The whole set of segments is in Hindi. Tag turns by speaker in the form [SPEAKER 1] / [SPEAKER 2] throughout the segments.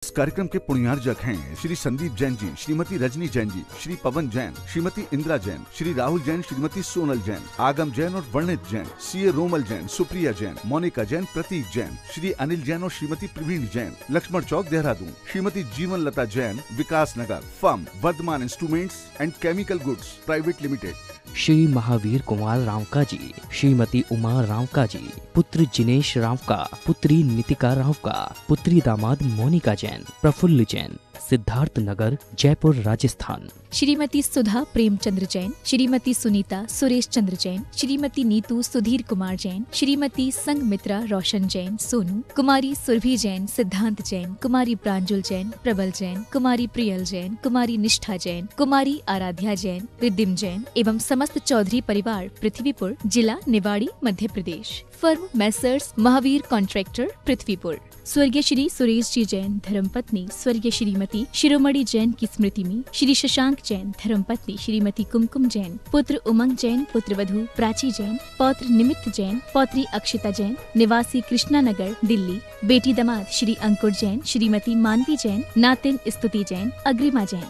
[SPEAKER 1] इस कार्यक्रम के पुण्यार्जक हैं श्री संदीप जैन जी, श्रीमती रजनी जैन जी, श्री पवन जैन, श्रीमती इंदिरा जैन, श्री राहुल जैन, श्रीमती सोनल जैन, आगम जैन और वर्णित जैन, सीए रोमल जैन, सुप्रिया जैन, मोनिका जैन, प्रतीक जैन, श्री अनिल जैन और Shrimati Praveen Jain, Laxman Chowk Dehradun, Shrimati Jeevan Lata Jain, Vikas Nagar, firm Varthaman instruments and chemical goods private limited,
[SPEAKER 2] Shri Mahavir Kumar Rawka ji, Shrimati Uma Rawka ji, पुत्र जिनेश रावका, पुत्री नितिका रावका, पुत्री दामाद मोनिका जैन, प्रफुल्ल जैन, सिद्धार्थ नगर, जयपुर, राजस्थान।
[SPEAKER 3] श्रीमती सुधा प्रेमचंद्र जैन, श्रीमती सुनीता सुरेश चंद्र जैन, श्रीमती नीतू सुधीर कुमार जैन, श्रीमती संगमित्रा रोशन जैन सोनू, कुमारी सुरभि जैन, सिद्धांत जैन, कुमारी प्रांजुल जैन, प्रबल जैन, कुमारी प्रियल जैन, कुमारी निष्ठा जैन, कुमारी आराध्या जैन, रिद्धिम जैन एवं समस्त चौधरी परिवार, पृथ्वीपुर, जिला Niwari, Madhya Pradesh. Firm Messrs Mahavir contractor, Prithvipur. स्वर्गीय श्री सुरेश जी जैन धर्मपत्नी स्वर्गीय श्रीमती शिरोमणि जैन की स्मृति में श्री शशांक जैन धर्मपत्नी श्रीमती कुमकुम जैन, पुत्र उमंग जैन, पुत्र वधू प्राची जैन, पौत्र निमित्त जैन, पौत्री अक्षिता जैन, निवासी कृष्णा नगर, दिल्ली, बेटी दामाद श्री अंकुर जैन, श्रीमती मानवी जैन, नातिन स्तुति जैन, अग्रिमा जैन।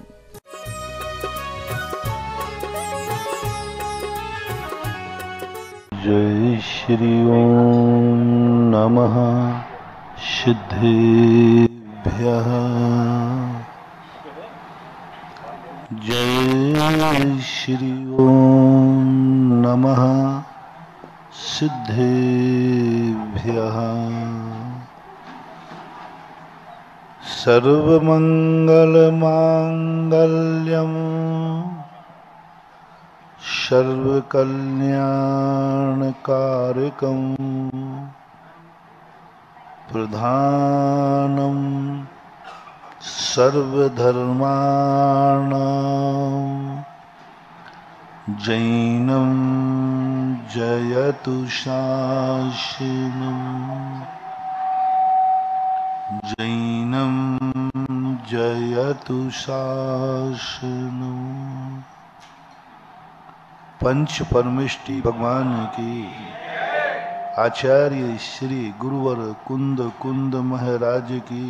[SPEAKER 4] जय श्री ओम नमः सिद्धेभ्यः। जय श्री ओम नमः सिद्धेभ्यः। सर्वमंगलमांगल्यम् सर्वकल्याणकारकम् प्रधानं सर्वधर्माणां जैनं जयतु शासनम्, जैनं जयतु शासनम्। पंच परमेष्टि भगवान की, आचार्य श्री गुरुवर कुंद कुंद महाराज की,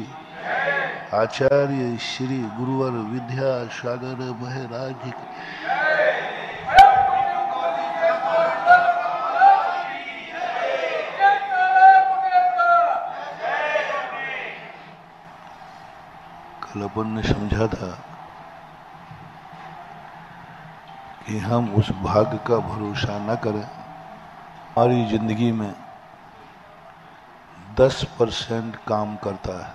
[SPEAKER 4] आचार्य श्री गुरुवर विद्यासागर महाराज की। कल अपन ने समझा था कि हम उस भाग्य का भरोसा न करें। हमारी जिंदगी में 10% काम करता है,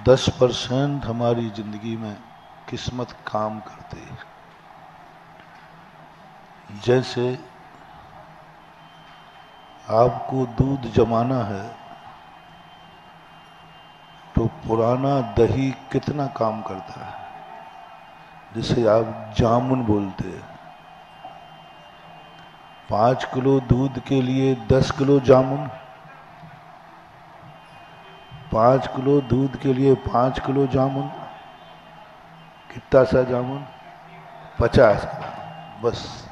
[SPEAKER 4] 10% हमारी जिंदगी में किस्मत काम करती है। जैसे आपको दूध जमाना है तो पुराना दही कितना काम करता है, जिसे आप जामुन बोलते हैं। 5 किलो दूध के लिए 10 किलो जामुन, 5 किलो दूध के लिए 5 किलो जामुन। कितना सा जामुन? 50 ग्राम। बस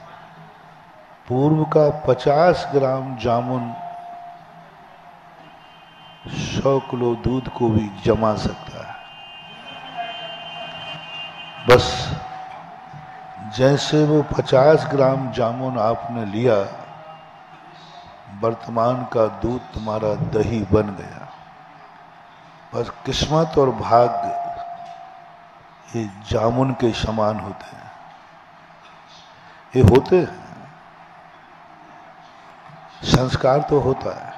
[SPEAKER 4] पूर्व का 50 ग्राम जामुन 100 किलो दूध को भी जमा सकता है। बस जैसे वो 50 ग्राम जामुन आपने लिया, वर्तमान का दूध तुम्हारा दही बन गया। बस किस्मत और भाग्य ये जामुन के समान होते हैं, ये होते हैं। संस्कार तो होता है,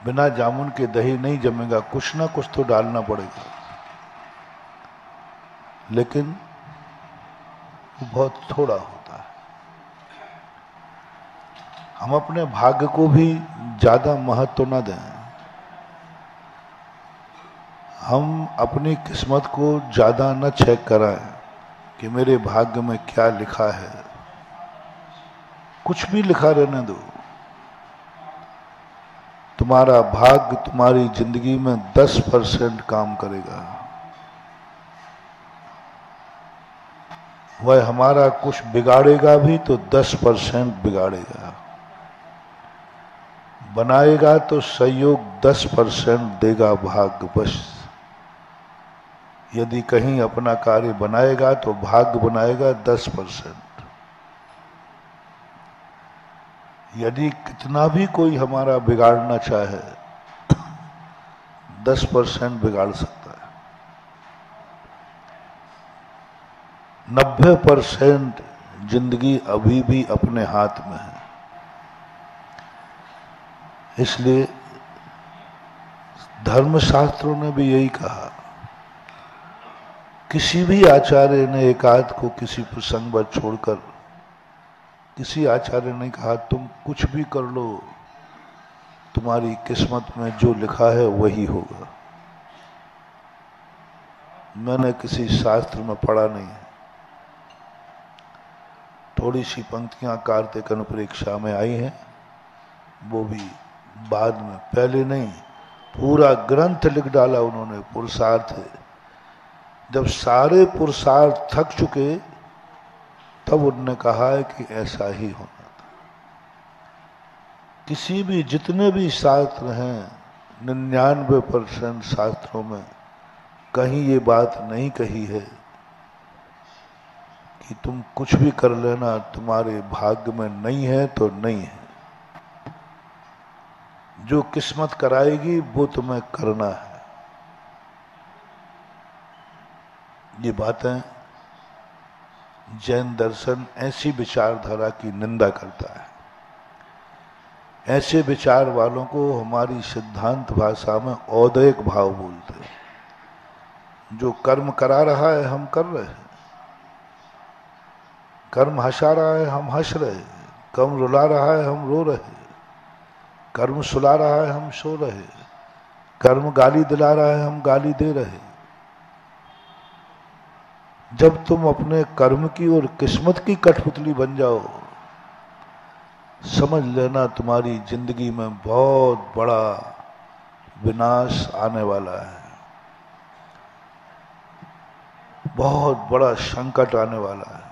[SPEAKER 4] बिना जामुन के दही नहीं जमेगा, कुछ ना कुछ तो डालना पड़ेगा, लेकिन वो बहुत थोड़ा होता है। हम अपने भाग्य को भी ज्यादा महत्व न दें, हम अपनी किस्मत को ज्यादा न चेक कराएं कि मेरे भाग्य में क्या लिखा है। कुछ भी लिखा रहने दो, तुम्हारा भाग्य तुम्हारी जिंदगी में 10% काम करेगा। वह हमारा कुछ बिगाड़ेगा भी तो 10% बिगाड़ेगा। बनाएगा तो सहयोग 10% देगा भाग्य बस। यदि कहीं अपना कार्य बनाएगा तो भाग्य बनाएगा 10%। यदि कितना भी कोई हमारा बिगाड़ना चाहे 10% बिगाड़ सकता है, 90% जिंदगी अभी भी अपने हाथ में है। इसलिए धर्मशास्त्रों ने भी यही कहा। किसी भी आचार्य ने एकांत को किसी प्रसंग पर छोड़कर किसी आचार्य ने कहा तुम कुछ भी कर लो, तुम्हारी किस्मत में जो लिखा है वही होगा। मैंने किसी शास्त्र में पढ़ा नहीं है। थोड़ी सी पंक्तियां कार्तिक अनुप्रेक्षा में आई हैं, वो भी बाद में, पहले नहीं। पूरा ग्रंथ लिख डाला उन्होंने पुरुषार्थ है। जब सारे पुरुषार्थ थक चुके तब उन्होंने कहा है कि ऐसा ही होना था। किसी भी जितने भी शास्त्र हैं 99% शास्त्रों में कहीं ये बात नहीं कही है कि तुम कुछ भी कर लेना, तुम्हारे भाग्य में नहीं है तो नहीं है। जो किस्मत कराएगी वो तुम्हें करना है। ये बातें जैन दर्शन ऐसी विचारधारा की निंदा करता है। ऐसे विचार वालों को हमारी सिद्धांत भाषा में औदैक भाव बोलते हैं। जो कर्म करा रहा है हम कर रहे हैं, कर्म हंसा रहा है हम हंस रहे हैं, कर्म रुला रहा है हम रो रहे हैं, कर्म सुला रहा है हम सो रहे हैं, कर्म गाली दिला रहा है हम गाली दे रहे हैं। जब तुम अपने कर्म की और किस्मत की कठपुतली बन जाओ, समझ लेना तुम्हारी जिंदगी में बहुत बड़ा विनाश आने वाला है, बहुत बड़ा संकट आने वाला है,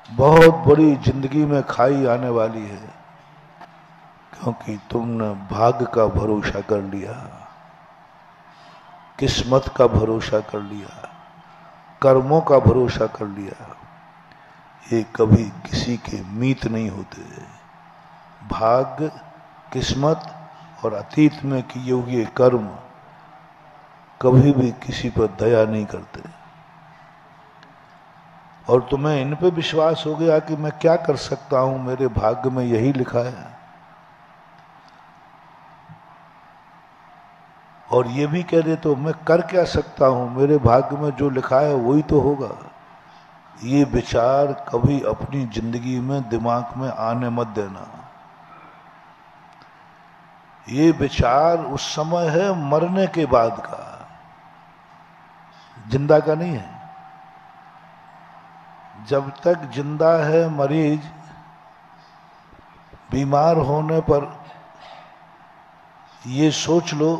[SPEAKER 4] बहुत बड़ी जिंदगी में खाई आने वाली है। क्योंकि तुमने भाग्य का भरोसा कर लिया, किस्मत का भरोसा कर लिया, कर्मों का भरोसा कर लिया। ये कभी किसी के मीत नहीं होते। भाग्य, किस्मत और अतीत में किए हुए कर्म कभी भी किसी पर दया नहीं करते। और तुम्हें इन पे विश्वास हो गया कि मैं क्या कर सकता हूं, मेरे भाग्य में यही लिखा है। और ये भी कह दे तो मैं कर क्या सकता हूं, मेरे भाग्य में जो लिखा है वही तो होगा। ये विचार कभी अपनी जिंदगी में दिमाग में आने मत देना। ये विचार उस समय है मरने के बाद का, जिंदा का नहीं है। जब तक जिंदा है मरीज, बीमार होने पर ये सोच लो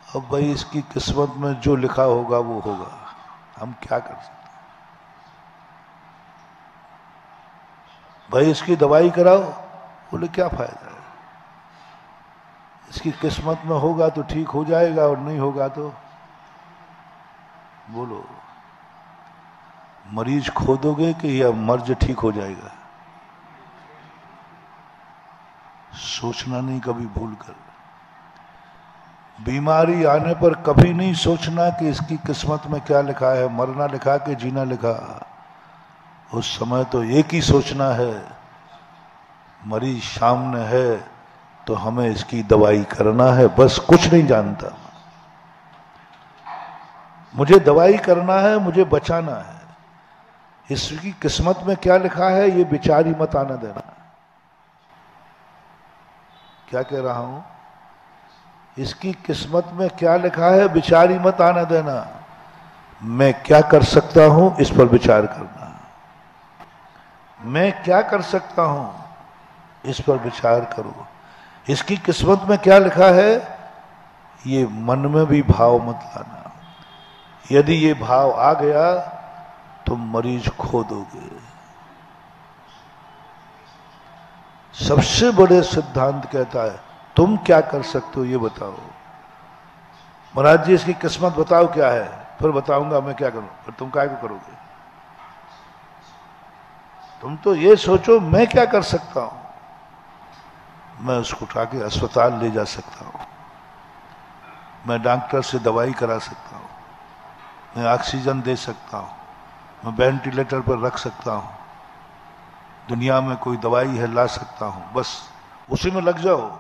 [SPEAKER 4] अब भाई इसकी किस्मत में जो लिखा होगा वो होगा, हम क्या कर सकते। भाई इसकी दवाई कराओ, बोले क्या फायदा है, इसकी किस्मत में होगा तो ठीक हो जाएगा और नहीं होगा तो बोलो मरीज खो दोगे कि या मर्ज ठीक हो जाएगा। सोचना नहीं कभी भूल कर। बीमारी आने पर कभी नहीं सोचना कि इसकी किस्मत में क्या लिखा है, मरना लिखा कि जीना लिखा। उस समय तो एक ही सोचना है, मरीज सामने है तो हमें इसकी दवाई करना है, बस कुछ नहीं जानता। मुझे दवाई करना है, मुझे बचाना है। इसकी किस्मत में क्या लिखा है ये विचार ही मत आने देना। क्या कह रहा हूं, इसकी किस्मत में क्या लिखा है विचार ही मत आने देना। मैं क्या कर सकता हूं इस पर विचार करना। मैं क्या कर सकता हूं इस पर विचार करो। इसकी किस्मत में क्या लिखा है ये मन में भी भाव मत लाना। यदि ये भाव आ गया तो मरीज खो दोगे। सबसे बड़े सिद्धांत कहता है तुम क्या कर सकते हो ये बताओ। महाराज जी इसकी किस्मत बताओ क्या है, फिर बताऊंगा मैं क्या करूं। फिर तुम क्या करोगे? तुम तो ये सोचो मैं क्या कर सकता हूं। मैं उसको उठा के अस्पताल ले जा सकता हूं, मैं डॉक्टर से दवाई करा सकता हूं, मैं ऑक्सीजन दे सकता हूं, मैं वेंटिलेटर पर रख सकता हूं, दुनिया में कोई दवाई है ला सकता हूं। बस उसी में लग जाओ,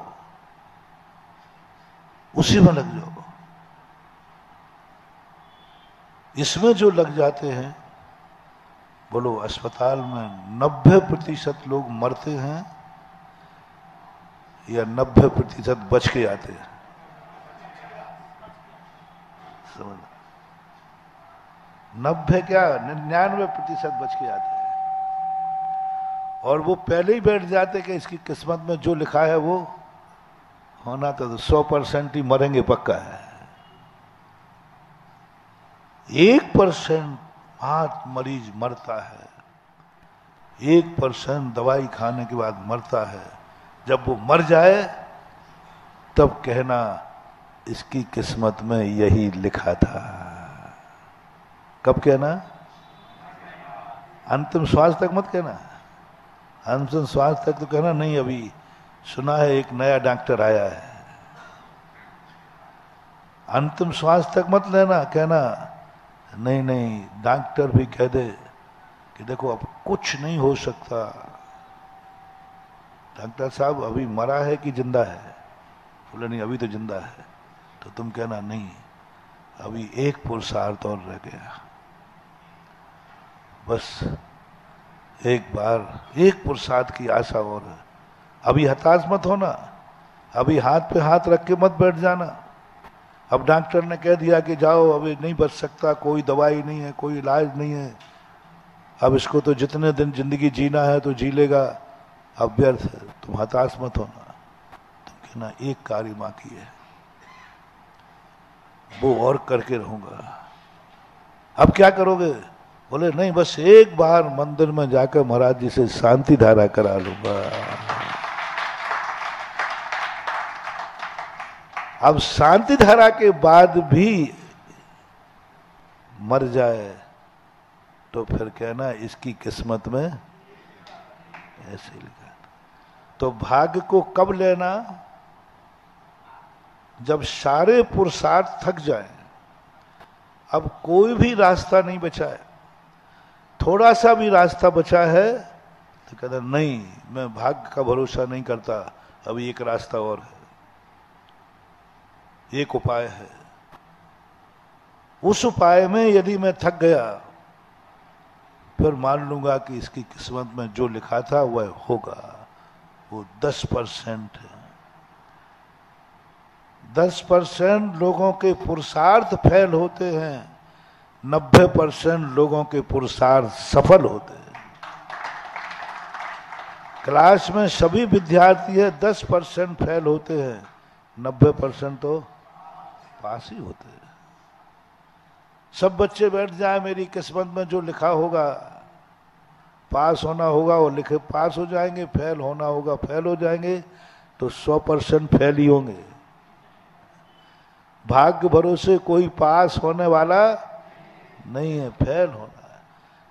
[SPEAKER 4] उसी में लग जाओ। इसमें जो लग जाते हैं, बोलो अस्पताल में 90% लोग मरते हैं या 90% बच के आते हैं? समझ, 90 क्या 99% बच के आते हैं। और वो पहले ही बैठ जाते कि इसकी किस्मत में जो लिखा है वो होना, तो 100% ही मरेंगे पक्का है। 1% मरीज मरता है, 1% दवाई खाने के बाद मरता है। जब वो मर जाए तब कहना इसकी किस्मत में यही लिखा था। कब कहना? अंतिम श्वास तक मत कहना। अंतिम श्वास तक तो कहना नहीं, अभी सुना है एक नया डॉक्टर आया है। अंतिम श्वास तक मत लेना, कहना नहीं नहीं, डॉक्टर भी कह दे कि देखो अब कुछ नहीं हो सकता। डॉक्टर साहब अभी मरा है कि जिंदा है? बोले नहीं अभी तो जिंदा है। तो तुम कहना नहीं, अभी एक पुरुषार्थ और रह गया, बस एक बार एक पुरुषार्थ की आशा और है। अभी हताश मत होना, अभी हाथ पे हाथ रख के मत बैठ जाना। अब डॉक्टर ने कह दिया कि जाओ अभी नहीं बच सकता, कोई दवाई नहीं है, कोई इलाज नहीं है, अब इसको तो जितने दिन जिंदगी जीना है तो जी लेगा, अब व्यर्थ है। तुम हताश मत होना, तुम कहना एक कार्य बाकी है, वो और करके रहूंगा। अब क्या करोगे? बोले नहीं बस एक बार मंदिर में जाकर महाराज जी से शांति धारा करा लूंगा। अब शांति धारा के बाद भी मर जाए तो फिर कहना इसकी किस्मत में ऐसे लिखा। तो भाग्य को कब लेना? जब सारे पुरुषार्थ थक जाए, अब कोई भी रास्ता नहीं बचा है, थोड़ा सा भी रास्ता बचा है तो कहता नहीं मैं भाग्य का भरोसा नहीं करता, अभी एक रास्ता और है, एक उपाय है। उस उपाय में यदि मैं थक गया फिर मान लूंगा कि इसकी किस्मत में जो लिखा था वह होगा। वो 10% है। 10% लोगों के पुरुषार्थ फेल होते हैं, 90% लोगों के पुरुषार्थ सफल होते हैं। क्लास में सभी विद्यार्थी है, 10% फेल होते हैं, 90% तो पास ही होते हैं। सब बच्चे बैठ जाए मेरी किस्मत में जो लिखा होगा, पास होना होगा वो लिखे पास हो जाएंगे, फेल होना होगा फेल हो जाएंगे, तो 100% फेल ही होंगे। भाग्य भरोसे कोई पास होने वाला नहीं है, फेल होना है।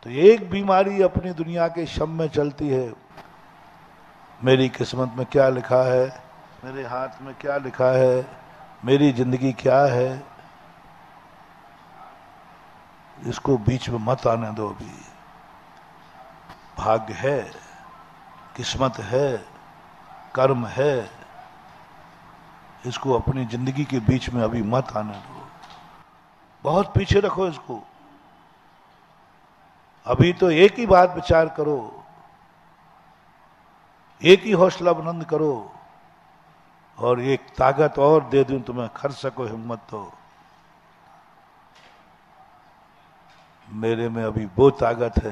[SPEAKER 4] तो एक बीमारी अपनी दुनिया के शम में चलती है, मेरी किस्मत में क्या लिखा है, मेरे हाथ में क्या लिखा है, मेरी जिंदगी क्या है, इसको बीच में मत आने दो। अभी भाग्य है, किस्मत है, कर्म है, इसको अपनी जिंदगी के बीच में अभी मत आने दो, बहुत पीछे रखो इसको। अभी तो एक ही बात विचार करो, एक ही हौसला बुलंद करो, और एक ताकत और दे दूं तुम्हें, खर सको हिम्मत तो। मेरे में अभी वो ताकत है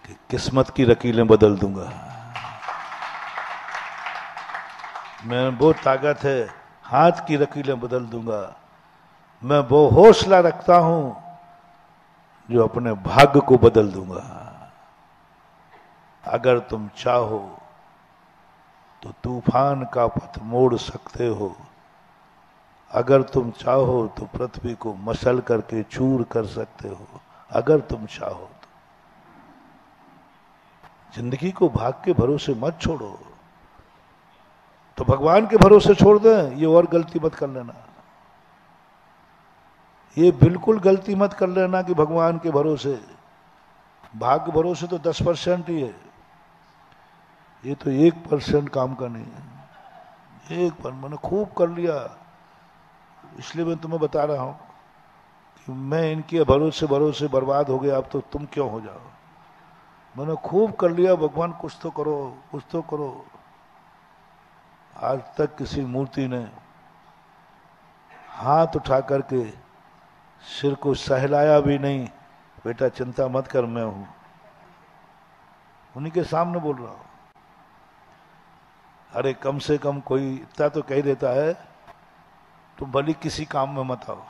[SPEAKER 4] कि किस्मत की लकीरें बदल दूंगा। मैं वो ताकत है, हाथ की लकीरें बदल दूंगा। मैं वो हौसला रखता हूं जो अपने भाग्य को बदल दूंगा। अगर तुम चाहो तो तूफान का पथ मोड़ सकते हो। अगर तुम चाहो तो पृथ्वी को मसल करके चूर कर सकते हो, अगर तुम चाहो तो। जिंदगी को भाग के भरोसे मत छोड़ो। तो भगवान के भरोसे छोड़ दें, ये और गलती मत कर लेना। ये बिल्कुल गलती मत कर लेना कि भगवान के भरोसे, भाग्य भरोसे तो 10% ही है, ये तो 1% काम का नहीं है। 1% मैंने खूब कर लिया, इसलिए मैं तुम्हें बता रहा हूं कि मैं इनके भरोसे भरोसे बर्बाद हो गया, अब तो तुम क्यों हो जाओ। मैंने खूब कर लिया, भगवान कुछ तो करो, कुछ तो करो। आज तक किसी मूर्ति ने हाथ उठा करके सिर को सहलाया भी नहीं, बेटा चिंता मत कर, मैं हूं। उन्हीं के सामने बोल रहा हूं। अरे कम से कम कोई इतना तो कह देता है, तुम भली किसी काम में मत आओ।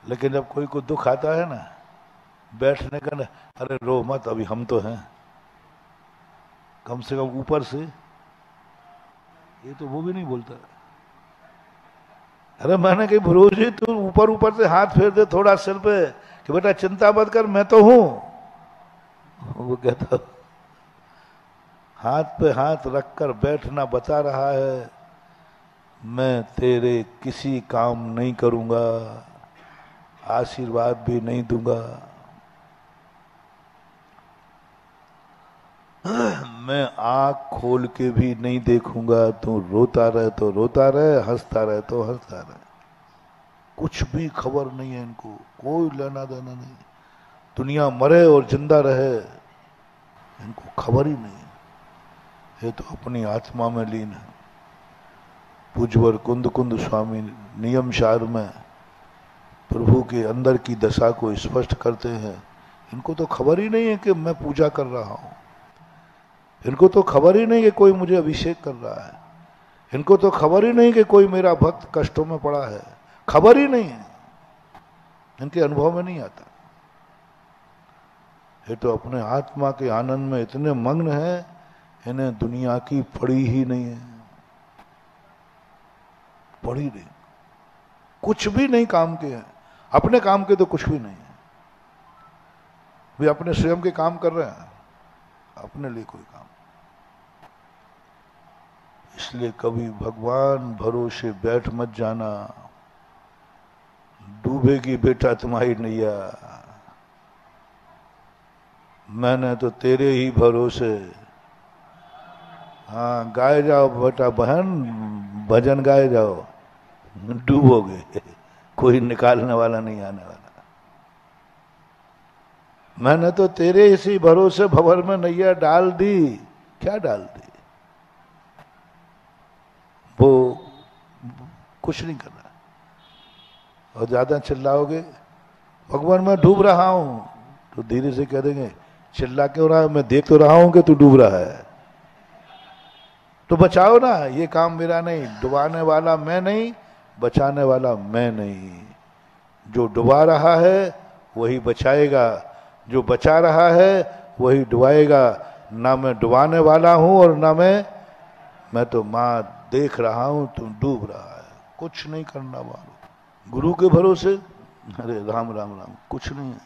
[SPEAKER 4] लेकिन जब कोई को दुख आता है ना, बैठने का ना, अरे रो मत, अभी हम तो हैं। कम से कम ऊपर से, ये तो वो भी नहीं बोलता। अरे मैंने कहीं भरोसे तू ऊपर ऊपर से हाथ फेर दे थोड़ा सिर पे कि बेटा चिंता मत कर, मैं तो हूं। वो कहता हाथ पे हाथ रखकर बैठना बता रहा है, मैं तेरे किसी काम नहीं करूंगा, आशीर्वाद भी नहीं दूंगा। मैं आंख खोल के भी नहीं देखूंगा, तू रोता रहे तो रोता रहे, हंसता रहे तो हंसता रहे। कुछ भी खबर नहीं है इनको, कोई लेना देना नहीं। दुनिया मरे और जिंदा रहे, इनको खबर ही नहीं। ये तो अपनी आत्मा में लीन है। पूज्यवर कुंद कुंद स्वामी नियम सार में प्रभु के अंदर की दशा को स्पष्ट करते हैं। इनको तो खबर ही नहीं है कि मैं पूजा कर रहा हूं, इनको तो खबर ही नहीं कि कोई मुझे अभिषेक कर रहा है, इनको तो खबर ही नहीं कि कोई मेरा भक्त कष्टों में पड़ा है, खबर ही नहीं है, इनके अनुभव में नहीं आता। ये तो अपने आत्मा के आनंद में इतने मग्न है, इन्हें दुनिया की पड़ी ही नहीं है, पड़ी नहीं, कुछ भी नहीं काम के हैं। अपने काम के तो कुछ भी नहीं है, वे अपने स्वयं के काम कर रहे हैं, अपने लिए कोई काम। इसलिए कभी भगवान भरोसे बैठ मत जाना, डूबेगी बेटा तुम्हारी नैया। मैंने तो तेरे ही भरोसे, हाँ गाए जाओ बेटा बहन, भजन गाए जाओ, डूबोगे, कोई निकालने वाला नहीं आने वाला। मैंने तो तेरे इसी भरोसे भंवर में नैया डाल दी। क्या डाल दी? वो कुछ नहीं कर रहा। और ज्यादा चिल्लाओगे भगवान मैं डूब रहा हूं, तो धीरे से कह देंगे चिल्ला क्यों रहा है, मैं देख तो रहा हूं कि तू डूब रहा है, तो बचाओ ना। ये काम मेरा नहीं, डुबाने वाला मैं नहीं, बचाने वाला मैं नहीं। जो डुबा रहा है वही बचाएगा, जो बचा रहा है वही डुबाएगा। ना मैं डुबाने वाला हूं और ना मैं तो मां देख रहा हूं तू डूब रहा है, कुछ नहीं करना वालों। गुरु के भरोसे अरे राम राम राम, कुछ नहीं है,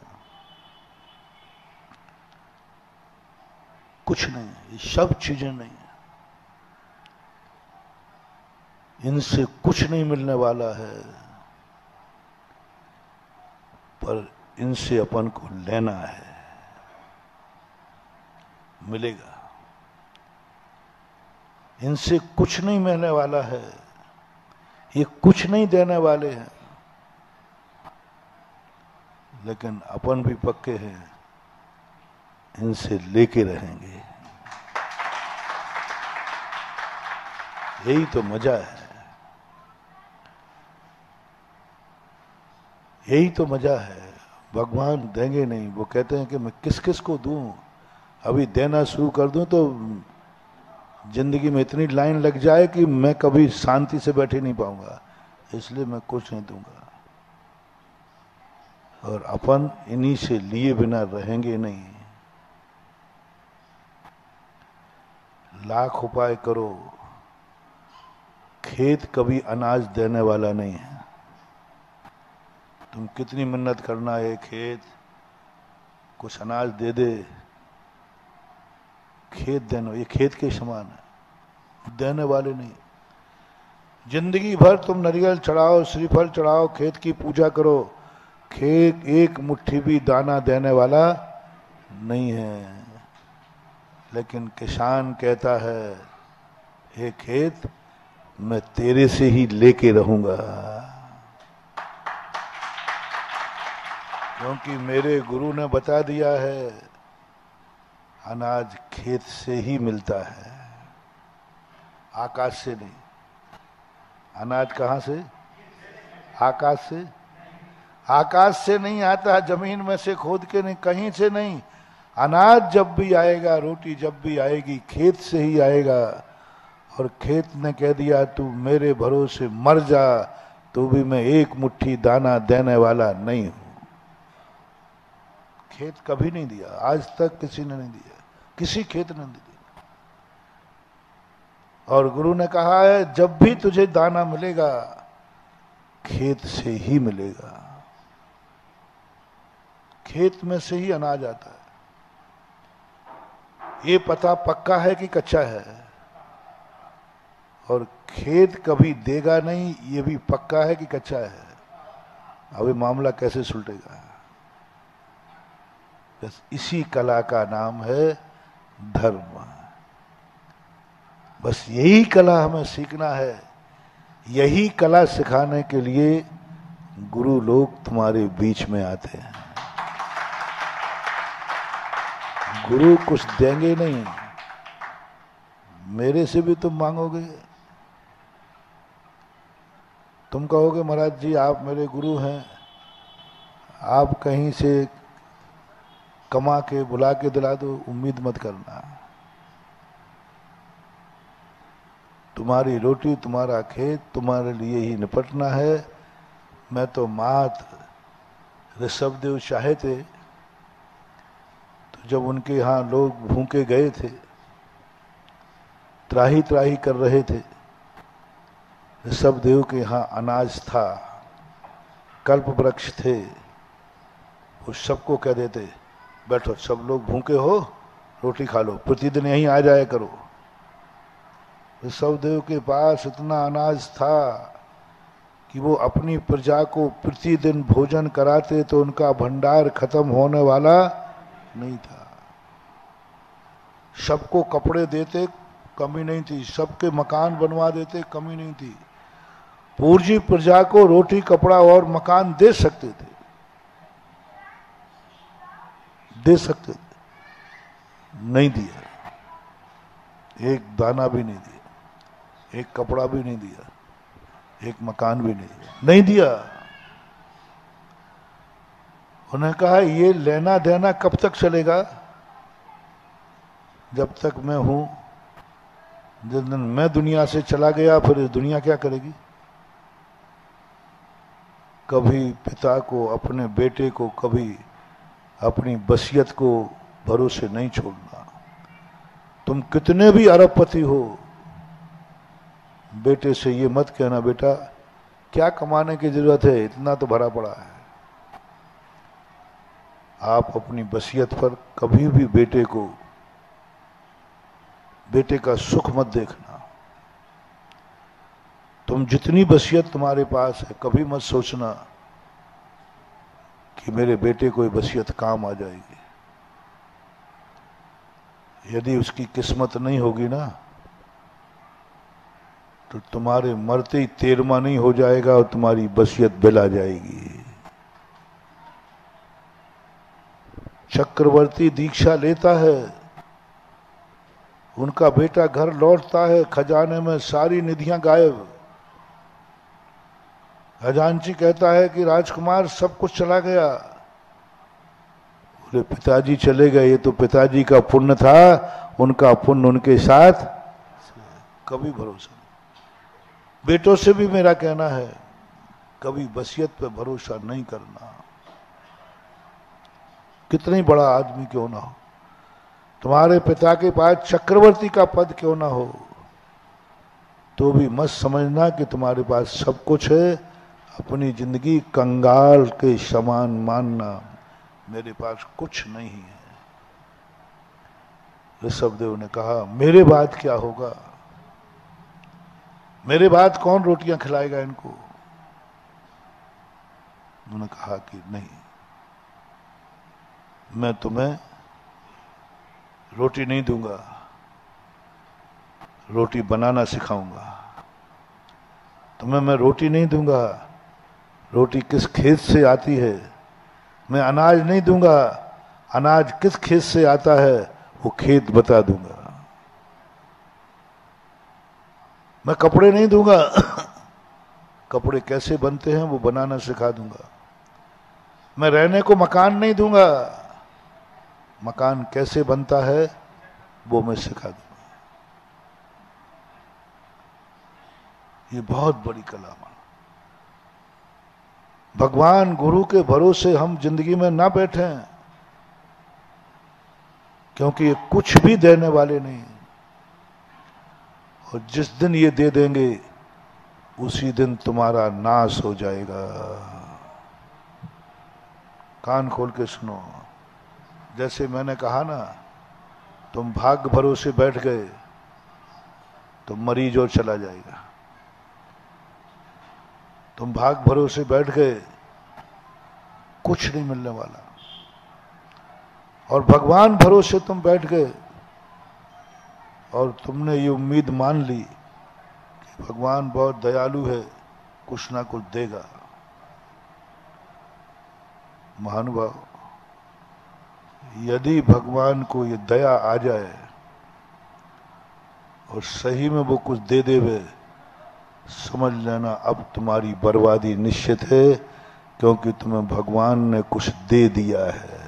[SPEAKER 4] कुछ नहीं है, ये सब चीजें नहीं है, इनसे कुछ नहीं मिलने वाला है, पर इनसे अपन को लेना है, मिलेगा। इनसे कुछ नहीं मिलने वाला है, ये कुछ नहीं देने वाले हैं, लेकिन अपन भी पक्के हैं, इनसे लेके रहेंगे। यही तो मजा है, यही तो मजा है। भगवान देंगे नहीं, वो कहते हैं कि मैं किस किस को दूं, अभी देना शुरू कर दूं तो जिंदगी में इतनी लाइन लग जाए कि मैं कभी शांति से बैठे नहीं पाऊंगा, इसलिए मैं कुछ नहीं दूंगा। और अपन इन्हीं से लिए बिना रहेंगे नहीं। लाख उपाय करो, खेत कभी अनाज देने वाला नहीं है। तुम कितनी मेहनत करना है, खेत कुछ अनाज दे दे, खेत देना, ये खेत के समान है, देने वाले नहीं। जिंदगी भर तुम नारियल चढ़ाओ, श्रीफल चढ़ाओ, खेत की पूजा करो, खेत एक मुट्ठी भी दाना देने वाला नहीं है। लेकिन किसान कहता है, हे खेत मैं तेरे से ही लेके रहूंगा, क्योंकि मेरे गुरु ने बता दिया है अनाज खेत से ही मिलता है, आकाश से नहीं। अनाज कहां से? आकाश से। आकाश से नहीं आता, जमीन में से खोद के नहीं, कहीं से नहीं। अनाज जब भी आएगा, रोटी जब भी आएगी, खेत से ही आएगा। और खेत ने कह दिया तू मेरे भरोसे मर जा, तो भी मैं एक मुट्ठी दाना देने वाला नहीं हूं। खेत कभी नहीं दिया, आज तक किसी ने नहीं दिया, किसी खेत ने नहीं दिया। और गुरु ने कहा है जब भी तुझे दाना मिलेगा खेत से ही मिलेगा, खेत में से ही अनाज आता है। ये पता पक्का है कि कच्चा है, और खेत कभी देगा नहीं, ये भी पक्का है कि कच्चा है। अब ये मामला कैसे सुलटेगा? बस इसी कला का नाम है धर्म। बस यही कला हमें सीखना है। यही कला सिखाने के लिए गुरु लोग तुम्हारे बीच में आते हैं। गुरु कुछ देंगे नहीं, मेरे से भी तुम मांगोगे। तुम कहोगे महाराज जी आप मेरे गुरु हैं, आप कहीं से कमा के बुला के दिला दो, उम्मीद मत करना। तुम्हारी रोटी तुम्हारा खेत तुम्हारे लिए ही निपटना है। मैं तो मात्र ऋषभदेव चाहे थे, तो जब उनके यहाँ लोग भूखे गए थे, त्राही त्राही कर रहे थे, ऋषभदेव के यहाँ अनाज था, कल्प वृक्ष थे, वो सबको कह देते बैठो सब लोग भूखे हो, रोटी खा लो, प्रतिदिन यहीं आ जाया करो। ऋषभदेव के पास इतना अनाज था कि वो अपनी प्रजा को प्रतिदिन भोजन कराते तो उनका भंडार खत्म होने वाला नहीं था। सबको कपड़े देते, कमी नहीं थी, सबके मकान बनवा देते, कमी नहीं थी। पूरी प्रजा को रोटी कपड़ा और मकान दे सकते थे, दे सकते थे, नहीं दिया। एक दाना भी नहीं दिया, एक कपड़ा भी नहीं दिया, एक मकान भी नहीं दिया, नहीं दिया। उन्होंने कहा ये लेना देना कब तक चलेगा? जब तक मैं हूं। जिस दिन मैं दुनिया से चला गया फिर इस दुनिया क्या करेगी? कभी पिता को, अपने बेटे को, कभी अपनी वसीयत को भरोसे नहीं छोड़ना। तुम कितने भी अरबपति हो, बेटे से ये मत कहना बेटा क्या कमाने की जरूरत है, इतना तो भरा पड़ा है। आप अपनी वसीयत पर कभी भी बेटे का सुख मत देखना। तुम जितनी वसीयत तुम्हारे पास है, कभी मत सोचना कि मेरे बेटे को ये वसीयत काम आ जाएगी। यदि उसकी किस्मत नहीं होगी ना, तो तुम्हारे मरते ही 13वां नहीं हो जाएगा और तुम्हारी वसीयत बिला जाएगी। चक्रवर्ती दीक्षा लेता है, उनका बेटा घर लौटता है, खजाने में सारी निधियां गायब। खजांची कहता है कि राजकुमार सब कुछ चला गया। बोले पिताजी चले गए, ये तो पिताजी का पुण्य था, उनका पुण्य उनके साथ। कभी भरोसा नहीं। बेटों से भी मेरा कहना है कभी वसीयत पे भरोसा नहीं करना, कितना ही बड़ा आदमी क्यों ना हो। तुम्हारे पिता के पास चक्रवर्ती का पद क्यों ना हो, तो भी मत समझना कि तुम्हारे पास सब कुछ है। अपनी जिंदगी कंगाल के समान मानना, मेरे पास कुछ नहीं है। ऋषभदेव ने कहा मेरे बाद क्या होगा, मेरे बाद कौन रोटियां खिलाएगा इनको। उन्होंने कहा कि नहीं, मैं तुम्हें रोटी नहीं दूंगा, रोटी बनाना सिखाऊंगा। तुम्हें मैं रोटी नहीं दूंगा, रोटी किस खेत से आती है। मैं अनाज नहीं दूंगा, अनाज किस खेत से आता है वो खेत बता दूंगा। मैं कपड़े नहीं दूंगा, कपड़े कैसे बनते हैं वो बनाना सिखा दूंगा। मैं रहने को मकान नहीं दूंगा, मकान कैसे बनता है वो मैं सिखा दूंगा। ये बहुत बड़ी कला मानो। भगवान गुरु के भरोसे हम जिंदगी में ना बैठे, क्योंकि ये कुछ भी देने वाले नहीं, और जिस दिन ये दे देंगे उसी दिन तुम्हारा नाश हो जाएगा। कान खोल के सुनो। जैसे मैंने कहा ना, तुम भाग्य भरोसे बैठ गए तो मरीज और चला जाएगा। तुम भाग्य भरोसे बैठ गए, कुछ नहीं मिलने वाला। और भगवान भरोसे तुम बैठ गए और तुमने ये उम्मीद मान ली कि भगवान बहुत दयालु है, कुछ ना कुछ देगा। महानुभाव, यदि भगवान को ये दया आ जाए और सही में वो कुछ दे देवे, समझ लेना अब तुम्हारी बर्बादी निश्चित है, क्योंकि तुम्हें भगवान ने कुछ दे दिया है,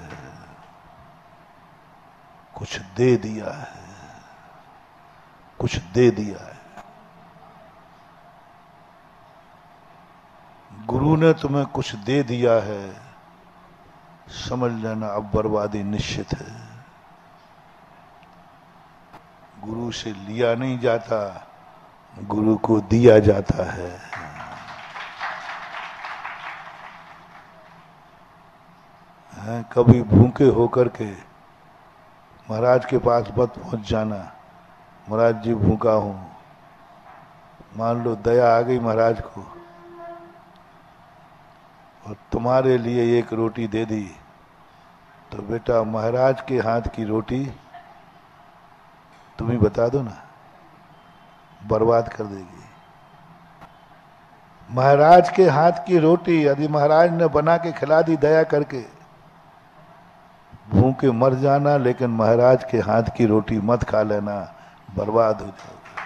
[SPEAKER 4] कुछ दे दिया है, कुछ दे दिया है। गुरु ने तुम्हें कुछ दे दिया है, समझ लेना अब बर्बादी निश्चित है। गुरु से लिया नहीं जाता, गुरु को दिया जाता है। कभी भूखे होकर के महाराज के पास मत पहुंच जाना, महाराज जी भूखा हूं। मान लो दया आ गई महाराज को और तुम्हारे लिए एक रोटी दे दी, तो बेटा महाराज के हाथ की रोटी तुम ही बता दो ना, बर्बाद कर देगी। महाराज के हाथ की रोटी यदि महाराज ने बना के खिला दी दया करके, भूखे मर जाना, लेकिन महाराज के हाथ की रोटी मत खा लेना, बर्बाद हो जाओगे।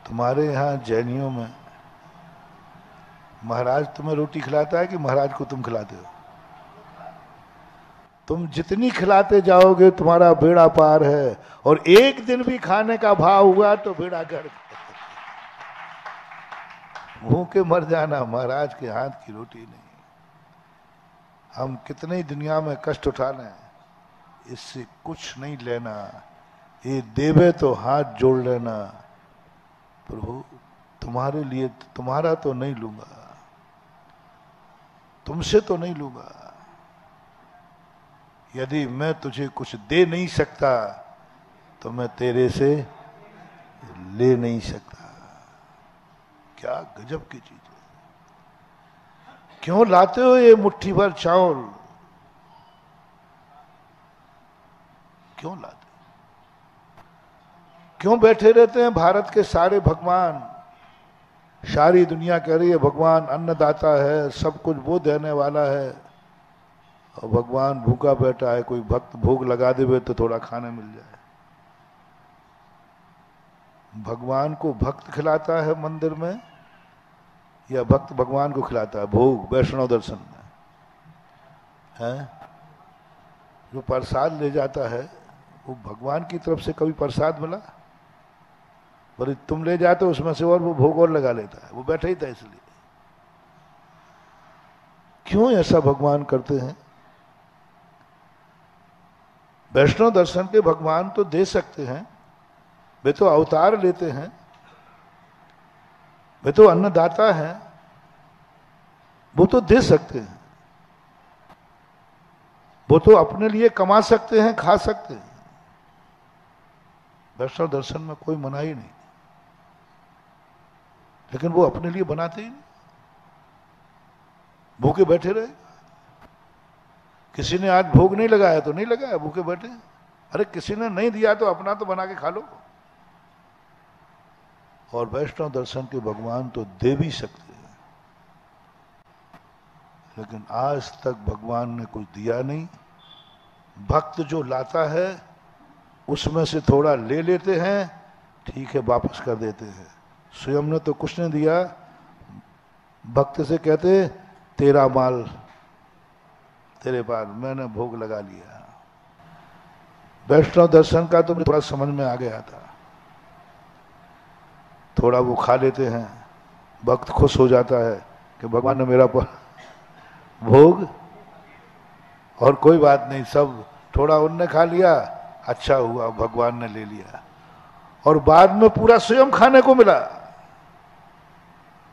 [SPEAKER 4] तुम्हारे यहाँ जैनियों में महाराज तुम्हें रोटी खिलाता है कि महाराज को तुम खिलाते हो? तुम जितनी खिलाते जाओगे तुम्हारा बेड़ा पार है, और एक दिन भी खाने का भाव हुआ तो बेड़ा गर्क। भूखे मर जाना, महाराज के हाथ की रोटी नहीं। हम कितने दुनिया में कष्ट उठाना, इससे कुछ नहीं लेना। ये देवे तो हाथ जोड़ लेना, प्रभु तुम्हारे लिए, तुम्हारा तो नहीं लूंगा, तुमसे तो नहीं लूंगा। यदि मैं तुझे कुछ दे नहीं सकता तो मैं तेरे से ले नहीं सकता। क्या गजब की चीज है। क्यों लाते हो ये मुट्ठी भर चावल, क्यों लाते? क्यों बैठे रहते हैं भारत के सारे भगवान? सारी दुनिया कह रही है भगवान अन्नदाता है, सब कुछ वो देने वाला है, और भगवान भूखा बैठा है। कोई भक्त भोग लगा देवे तो थोड़ा खाने मिल जाए। भगवान को भक्त खिलाता है मंदिर में, या भक्त भगवान को खिलाता है भोग वैष्णव दर्शन में? है जो प्रसाद ले जाता है वो भगवान की तरफ से कभी प्रसाद मिला? बोले तुम ले जाते हो उसमें से, और वो भोग और लगा लेता है, वो बैठा ही था। इसलिए क्यों ऐसा भगवान करते हैं? वैष्णव दर्शन के भगवान तो दे सकते हैं, वे तो अवतार लेते हैं, वे तो अन्नदाता हैं, वो तो दे सकते हैं, वो तो अपने लिए कमा सकते हैं, खा सकते हैं। वैष्णव दर्शन में कोई मनाही नहीं, लेकिन वो अपने लिए बनाते ही नहीं, भूखे बैठे रहे। किसी ने आज भोग नहीं लगाया तो नहीं लगाया, भूखे बैठे। अरे किसी ने नहीं दिया तो अपना तो बना के खा लो। और वैष्णव दर्शन के भगवान तो दे भी सकते हैं, लेकिन आज तक भगवान ने कुछ दिया नहीं। भक्त जो लाता है उसमें से थोड़ा ले लेते हैं, ठीक है, वापस कर देते हैं। स्वयं ने तो कुछ नहीं दिया, भक्त से कहते तेरा माल तेरे पास, मैंने भोग लगा लिया। वैष्णव दर्शन का तो थोड़ा समझ में आ गया था, थोड़ा वो खा लेते हैं, भक्त खुश हो जाता है कि भगवान ने मेरा भोग, और कोई बात नहीं, सब थोड़ा उनने खा लिया, अच्छा हुआ भगवान ने ले लिया। और बाद में पूरा स्वयं खाने को मिला,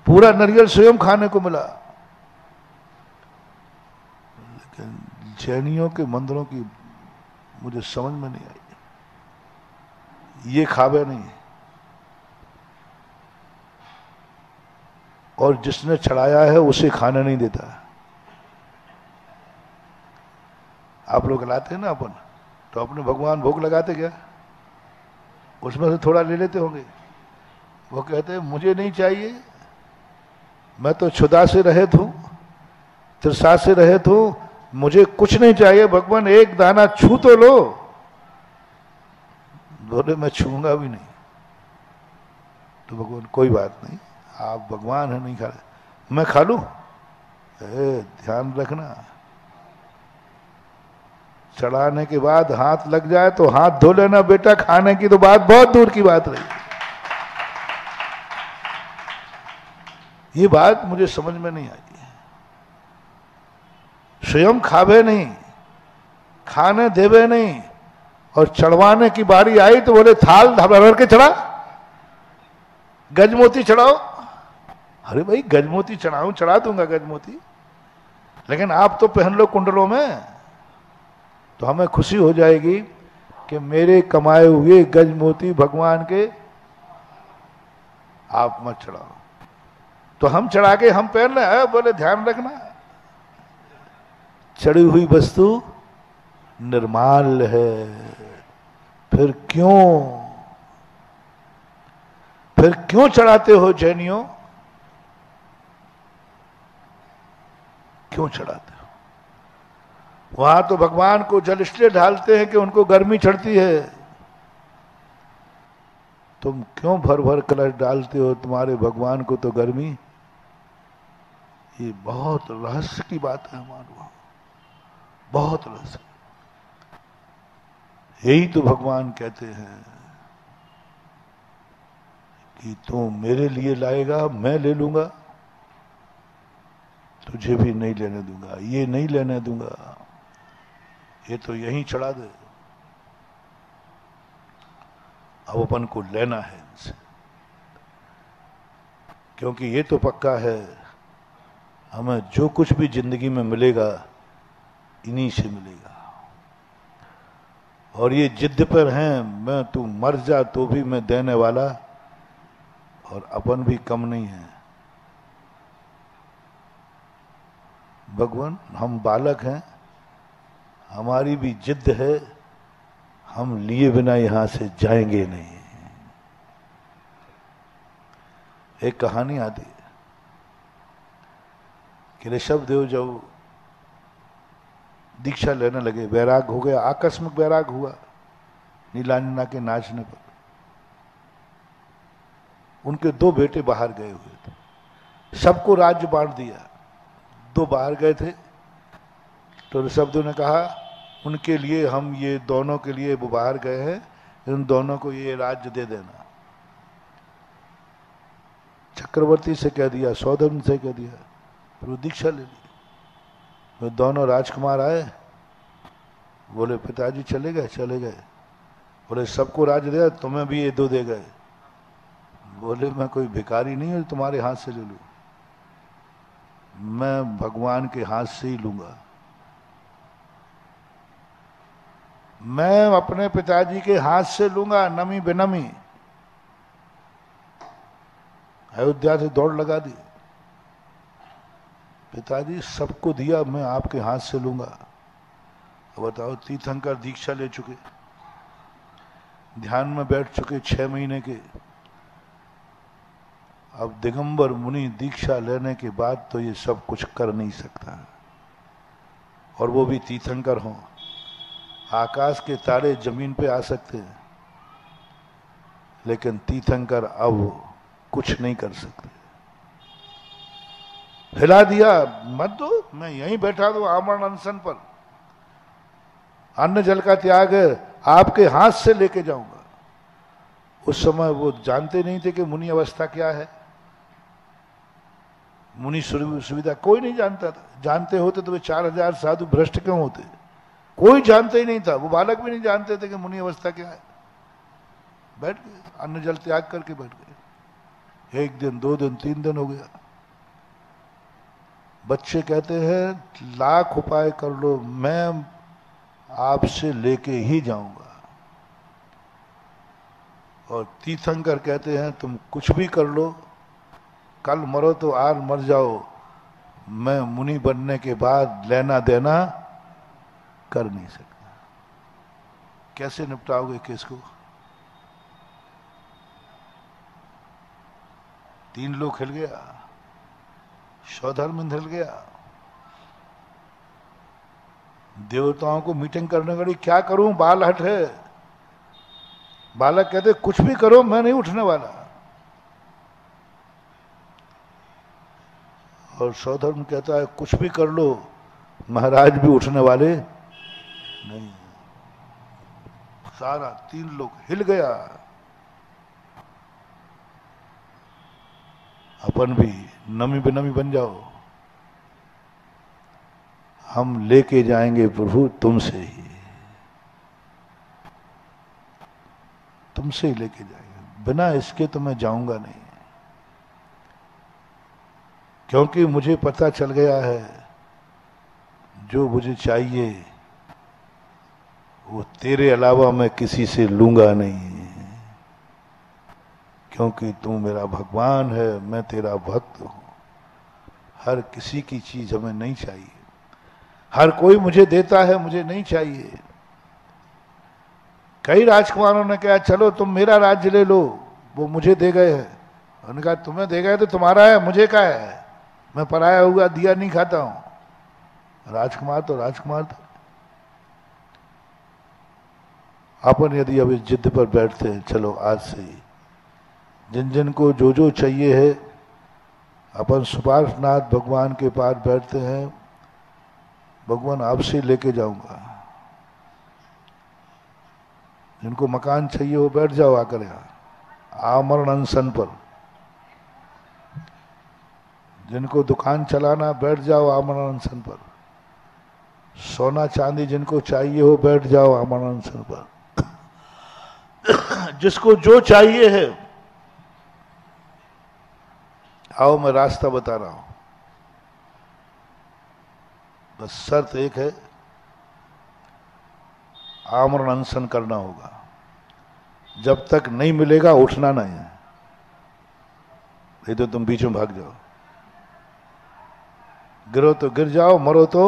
[SPEAKER 4] पूरा नारियल स्वयं खाने को मिला। लेकिन जैनियों के मंदिरों की मुझे समझ में नहीं आई, ये खावे नहीं, और जिसने चढ़ाया है उसे खाना नहीं देता। आप लोग लाते हैं ना अपन, तो अपने भगवान भोग लगाते क्या, उसमें से थोड़ा ले लेते होंगे। वो कहते हैं मुझे नहीं चाहिए, मैं तो क्षुधा से रहित हूं, तृषा से रहित हूं, मुझे कुछ नहीं चाहिए, भगवान एक दाना छू तो लो। बोले मैं छूंगा भी नहीं। तो भगवान कोई बात नहीं, आप भगवान है, नहीं खा रहे, मैं खा लूं। ध्यान रखना, चढ़ाने के बाद हाथ लग जाए तो हाथ धो लेना बेटा, खाने की तो बात बहुत दूर की बात रही। ये बात मुझे समझ में नहीं आई। स्वयं खावे नहीं, खाने देवे नहीं, और चढ़वाने की बारी आई तो बोले थाल भर के चढ़ा, गजमोती चढ़ाओ। अरे भाई गजमोती चढ़ाऊं, चढ़ा दूंगा गजमोती, लेकिन आप तो पहन लो कुंडलों में, तो हमें खुशी हो जाएगी कि मेरे कमाए हुए गजमोती भगवान के आप मत चढ़ाओ। तो हम चढ़ा के हम पहन रहे, बोले ध्यान रखना, चढ़ी हुई वस्तु निर्माल है। फिर क्यों चढ़ाते हो जैनियों, क्यों चढ़ाते हो? वहां तो भगवान को जल इसलिए ढालते हैं कि उनको गर्मी चढ़ती है। तुम क्यों भर भर कलश डालते हो, तुम्हारे भगवान को तो गर्मी। ये बहुत रहस्य की बात है हमारे वहां, बहुत रहस्य। यही तो भगवान कहते हैं कि तू मेरे लिए लाएगा, मैं ले लूंगा, तुझे भी नहीं लेने दूंगा, ये नहीं लेने दूंगा, ये तो यहीं चढ़ा दे। अब अपन को लेना है इनसे, क्योंकि ये तो पक्का है हमें जो कुछ भी जिंदगी में मिलेगा इन्हीं से मिलेगा। और ये जिद पर हैं, मैं तू मर जा तो भी मैं देने वाला, और अपन भी कम नहीं है। भगवान हम बालक हैं, हमारी भी जिद है, हम लिए बिना यहां से जाएंगे नहीं। एक कहानी आती है कि ऋषभदेव जब दीक्षा लेने लगे, वैराग हो गया, आकस्मिक वैराग हुआ नीलांजना के नाचने पर। उनके दो बेटे बाहर गए हुए थे, सबको राज्य बांट दिया, दो बाहर गए थे। तो ऋषभदेव ने कहा उनके लिए, हम ये दोनों के लिए वो बाहर गए हैं, इन दोनों को ये राज्य दे देना। चक्रवर्ती से कह दिया, सौदन से कह दिया, फिर वो दीक्षा ले ली। वो दोनों राजकुमार आए, बोले पिताजी चले गए? चले गए। बोले सबको राज दिया, तुम्हें भी ये दो दे गए। बोले मैं कोई भिखारी नहीं हूं तुम्हारे हाथ से ले लूं, मैं भगवान के हाथ से ही लूंगा। मैं अपने पिताजी के हाथ से लूंगा, नमी बेनमी। अयोध्या से दौड़ लगा दी, पिताजी सबको दिया, मैं आपके हाथ से लूंगा। अब बताओ, तीर्थंकर दीक्षा ले चुके, ध्यान में बैठ चुके 6 महीने के, अब दिगंबर मुनि दीक्षा लेने के बाद तो ये सब कुछ कर नहीं सकता, और वो भी तीर्थंकर हों। आकाश के तारे जमीन पे आ सकते हैं, लेकिन तीर्थंकर अब कुछ नहीं कर सकते। हिला दिया, मत दो, मैं यहीं बैठा दो आमरण अनशन पर, अन्न जल का त्याग है, आपके हाथ से लेके जाऊंगा। उस समय वो जानते नहीं थे कि मुनि अवस्था क्या है, मुनि सुविधा कोई नहीं जानता था। जानते होते तो वे 4000 साधु भ्रष्ट क्यों होते? कोई जानते ही नहीं था, वो बालक भी नहीं जानते थे कि मुनि अवस्था क्या है। बैठ गए, अन्न जल त्याग करके बैठ गए। 1 दिन 2 दिन 3 दिन हो गया। बच्चे कहते हैं लाख उपाय कर लो, मैं आपसे लेके ही जाऊंगा। और तीर्थंकर कहते हैं तुम कुछ भी कर लो, कल मरो तो आज मर जाओ, मैं मुनि बनने के बाद लेना देना कर नहीं सकता। कैसे निपटाओगे केस को? 3 लोग हिल गया, स्वधर्म हिल गया। देवताओं को मीटिंग करने वाली, क्या करूं, बाल हट है। बालक कहते कुछ भी करो, मैं नहीं उठने वाला। और स्वधर्म कहता है कुछ भी कर लो, महाराज भी उठने वाले नहीं। सारा 3 लोग हिल गया। अपन भी नमी बेनमी बन जाओ, हम लेके जाएंगे प्रभु तुमसे ही, तुमसे ही लेके जाएंगे, बिना इसके तो मैं जाऊंगा नहीं। क्योंकि मुझे पता चल गया है जो मुझे चाहिए वो तेरे अलावा मैं किसी से लूंगा नहीं। क्योंकि तू मेरा भगवान है, मैं तेरा भक्त हूं। हर किसी की चीज हमें नहीं चाहिए, हर कोई मुझे देता है, मुझे नहीं चाहिए। कई राजकुमारों ने कहा चलो तुम मेरा राज्य ले लो, वो मुझे दे गए हैं। उन्होंने कहा तुम्हें दे गए तो तुम्हारा है, मुझे क्या है, मैं पराया हुआ दिया नहीं खाता हूं। राजकुमार तो राजकुमार था। अपन यदि अब इस जिद पर बैठते हैं, चलो आज से ही जिन जिन को जो जो चाहिए है, अपन सुपार्शनाथ भगवान के पास बैठते हैं, भगवान आपसे लेके जाऊंगा। जिनको मकान चाहिए वो बैठ जाओ आकर यहां आमरण अनशन पर। जिनको दुकान चलाना बैठ जाओ आमरण अनशन पर। सोना चांदी जिनको चाहिए हो बैठ जाओ आमरण अनशन पर। जिसको जो चाहिए है आओ, मैं रास्ता बता रहा हूं। बस शर्त एक है, आमरण अनशन करना होगा। जब तक नहीं मिलेगा उठना नहीं है, नहीं तो तुम बीच में भाग जाओ। गिरो तो गिर जाओ, मरो तो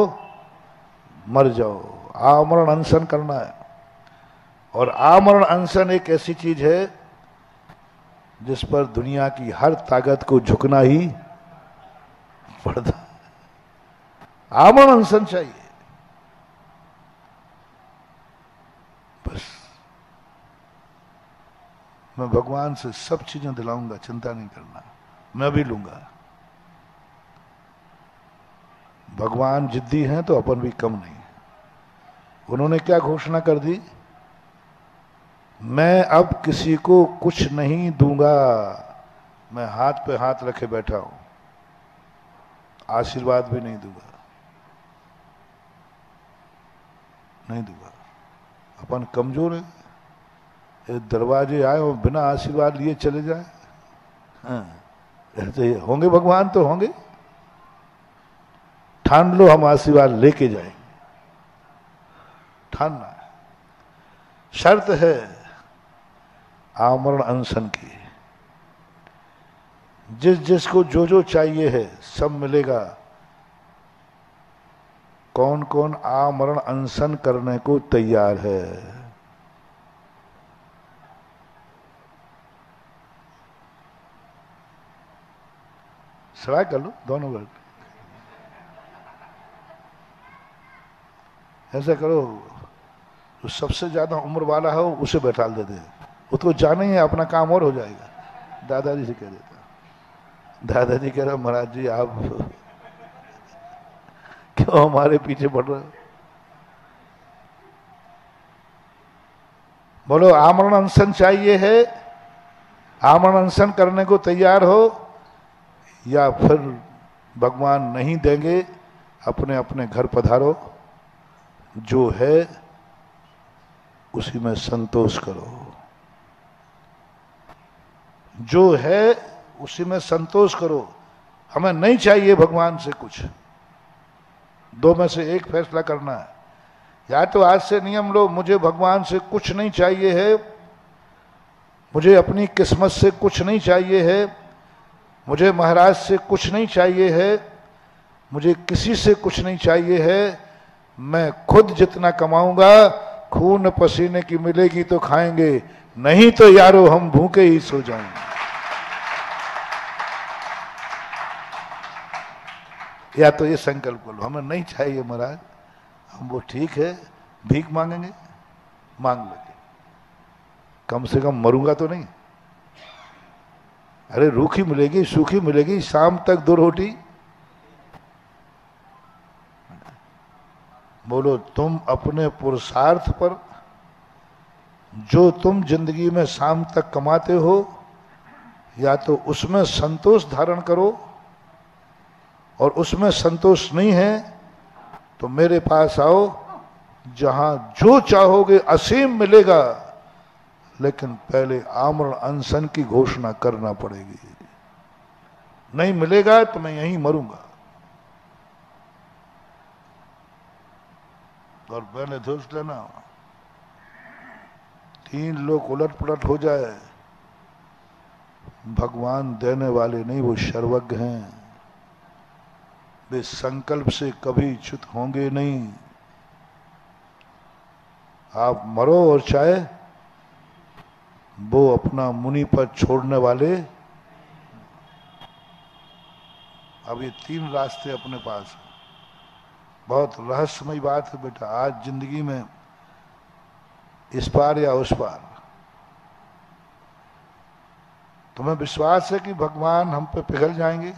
[SPEAKER 4] मर जाओ। आमरण अनशन करना है। और आमरण अनशन एक ऐसी चीज है जिस पर दुनिया की हर ताकत को झुकना ही पड़ता है। आमरण अनशन चाहिए। बस मैं भगवान से सब चीजें दिलाऊंगा, चिंता नहीं करना, मैं भी लूंगा। भगवान जिद्दी हैं तो अपन भी कम नहीं। उन्होंने क्या घोषणा कर दी, मैं अब किसी को कुछ नहीं दूंगा, मैं हाथ पे हाथ रखे बैठा हूं, आशीर्वाद भी नहीं दूंगा। नहीं दूंगा। अपन कमजोर है, ये दरवाजे आए और बिना आशीर्वाद लिए चले जाए। हाँ, ऐसे होंगे भगवान तो होंगे, ठान लो हम आशीर्वाद लेके जाएंगे, ठानना है। शर्त है आमरण अनशन की, जिस जिसको जो जो चाहिए है सब मिलेगा। कौन कौन आमरण अनशन करने को तैयार है? सवाल कर लो दोनों वर्ग। ऐसा करो, जो सबसे ज्यादा उम्र वाला हो उसे बैठा देते हैं, उसको जाना ही है, अपना काम और हो जाएगा। दादाजी से कह देता, दादाजी कह रहा महाराज जी आप क्यों हमारे पीछे पड़ रहे हो? बोलो आमरण अनशन चाहिए है, आमरण अनशन करने को तैयार हो, या फिर भगवान नहीं देंगे, अपने अपने घर पधारो, जो है उसी में संतोष करो, जो है उसी में संतोष करो। हमें नहीं चाहिए भगवान से कुछ, दो में से एक फैसला करना है। या तो आज से नियम लो, मुझे भगवान से कुछ नहीं चाहिए है, मुझे अपनी किस्मत से कुछ नहीं चाहिए है, मुझे महाराज से कुछ नहीं चाहिए है, मुझे किसी से कुछ नहीं चाहिए है, मैं खुद जितना कमाऊंगा, खून पसीने की मिलेगी तो खाएंगे, नहीं तो यारो हम भूखे ही सो जाएंगे। या तो ये संकल्प कर लो, हमें नहीं चाहिए महाराज, हम वो ठीक है, भीख मांगेंगे, मांग लेंगे, कम से कम मरूंगा तो नहीं। अरे रूखी मिलेगी, सूखी मिलेगी, शाम तक 2 रोटी। बोलो तुम अपने पुरुषार्थ पर जो तुम जिंदगी में शाम तक कमाते हो, या तो उसमें संतोष धारण करो, और उसमें संतोष नहीं है तो मेरे पास आओ, जहां जो चाहोगे असीम मिलेगा, लेकिन पहले आमरण अनशन की घोषणा करना पड़ेगी। नहीं मिलेगा तो मैं यहीं मरूंगा। और पहले सोच लेना, 3 लोग उलट पुलट हो जाए, भगवान देने वाले नहीं, वो सर्वज्ञ हैं, वे संकल्प से कभी च्युत होंगे नहीं। आप मरो और चाहे वो अपना मुनि पद छोड़ने वाले। अब ये 3 रास्ते अपने पास हैं। बहुत रहस्यमय बात है बेटा, आज जिंदगी में इस पार या उस पार। तुम्हें विश्वास है कि भगवान हम पे पिघल जाएंगे?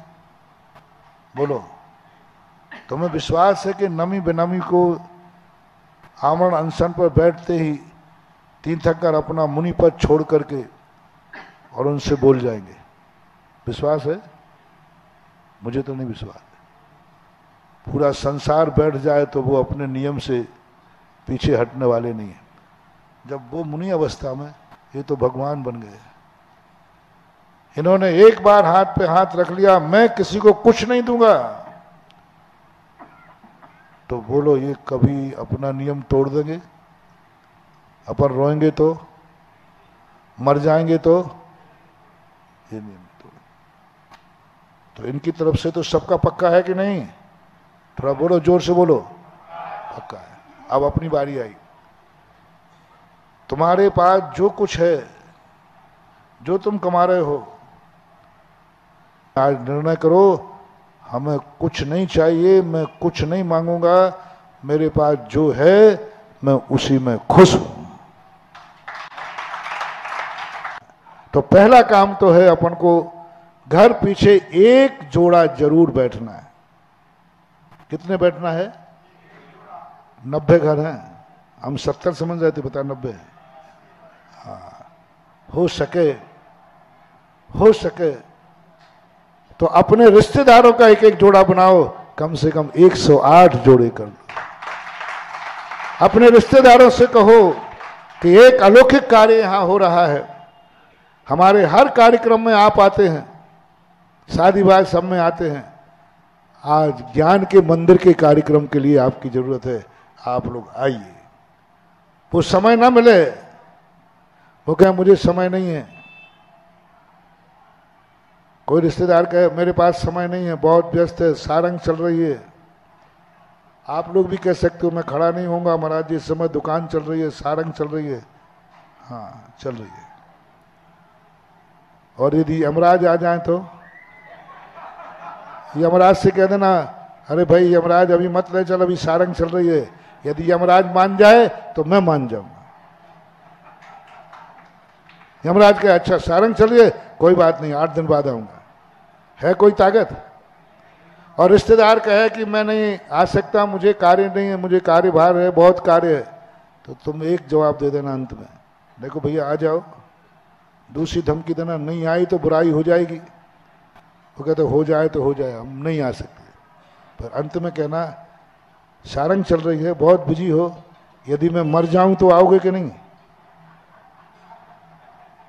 [SPEAKER 4] बोलो, तुम्हें विश्वास है कि नमी बेनमी को आमरण अनशन पर बैठते ही 3 थक्कर अपना मुनि पद छोड़ करके और उनसे बोल जाएंगे? विश्वास है? मुझे तो नहीं विश्वास। पूरा संसार बैठ जाए तो वो अपने नियम से पीछे हटने वाले नहीं है। जब वो मुनि अवस्था में, ये तो भगवान बन गए। इन्होंने एक बार हाथ पे हाथ रख लिया, मैं किसी को कुछ नहीं दूंगा, तो बोलो ये कभी अपना नियम तोड़ देंगे? अपन रोएंगे तो, मर जाएंगे तो, ये नियम तोड़। तो इनकी तरफ से तो सबका पक्का है कि नहीं? थोड़ा बोलो, जोर से बोलो, पक्का है। अब अपनी बारी आई। तुम्हारे पास जो कुछ है, जो तुम कमा रहे हो, आज निर्णय करो, हमें कुछ नहीं चाहिए, मैं कुछ नहीं मांगूंगा, मेरे पास जो है मैं उसी में खुश हूं। तो पहला काम तो है अपन को घर पीछे एक जोड़ा जरूर बैठना है। कितने बैठना है? 90 घर हैं, हम 70 समझ रहे थे, बता 90 है। हाँ, हो सके तो अपने रिश्तेदारों का एक एक जोड़ा बनाओ, कम से कम 108 जोड़े कर लो। अपने रिश्तेदारों से कहो कि एक अलौकिक कार्य यहां हो रहा है। हमारे हर कार्यक्रम में आप आते हैं, शादी ब्याह सब में आते हैं। आज ज्ञान के मंदिर के कार्यक्रम के लिए आपकी जरूरत है, आप लोग आइए। वो समय ना मिले, वो कहे मुझे समय नहीं है। कोई रिश्तेदार कहे मेरे पास समय नहीं है, बहुत व्यस्त है, सारंग चल रही है। आप लोग भी कह सकते हो मैं खड़ा नहीं होऊंगा महाराज जी, इस समय दुकान चल रही है, सारंग चल रही है। हाँ चल रही है। और यदि यमराज आ जाए तो यमराज से कह देना अरे भाई यमराज अभी मत ले चल, अभी सारंग चल रही है। यदि यमराज मान जाए तो मैं मान जाऊंगा। यमराज कहे अच्छा सारंग चल रही है, कोई बात नहीं, 8 दिन बाद आऊंगा। है कोई ताकत? और रिश्तेदार कहे कि मैं नहीं आ सकता, मुझे कार्य नहीं है, मुझे कार्यभार है, बहुत कार्य है, तो तुम एक जवाब दे देना अंत में, देखो भैया आ जाओ। दूसरी धमकी देना नहीं आई तो बुराई हो जाएगी। वो कहते हो जाए तो हो जाए, हम नहीं आ सकते। पर अंत में कहना सारंग चल रही है, बहुत बिजी हो, यदि मैं मर जाऊं तो आओगे कि नहीं?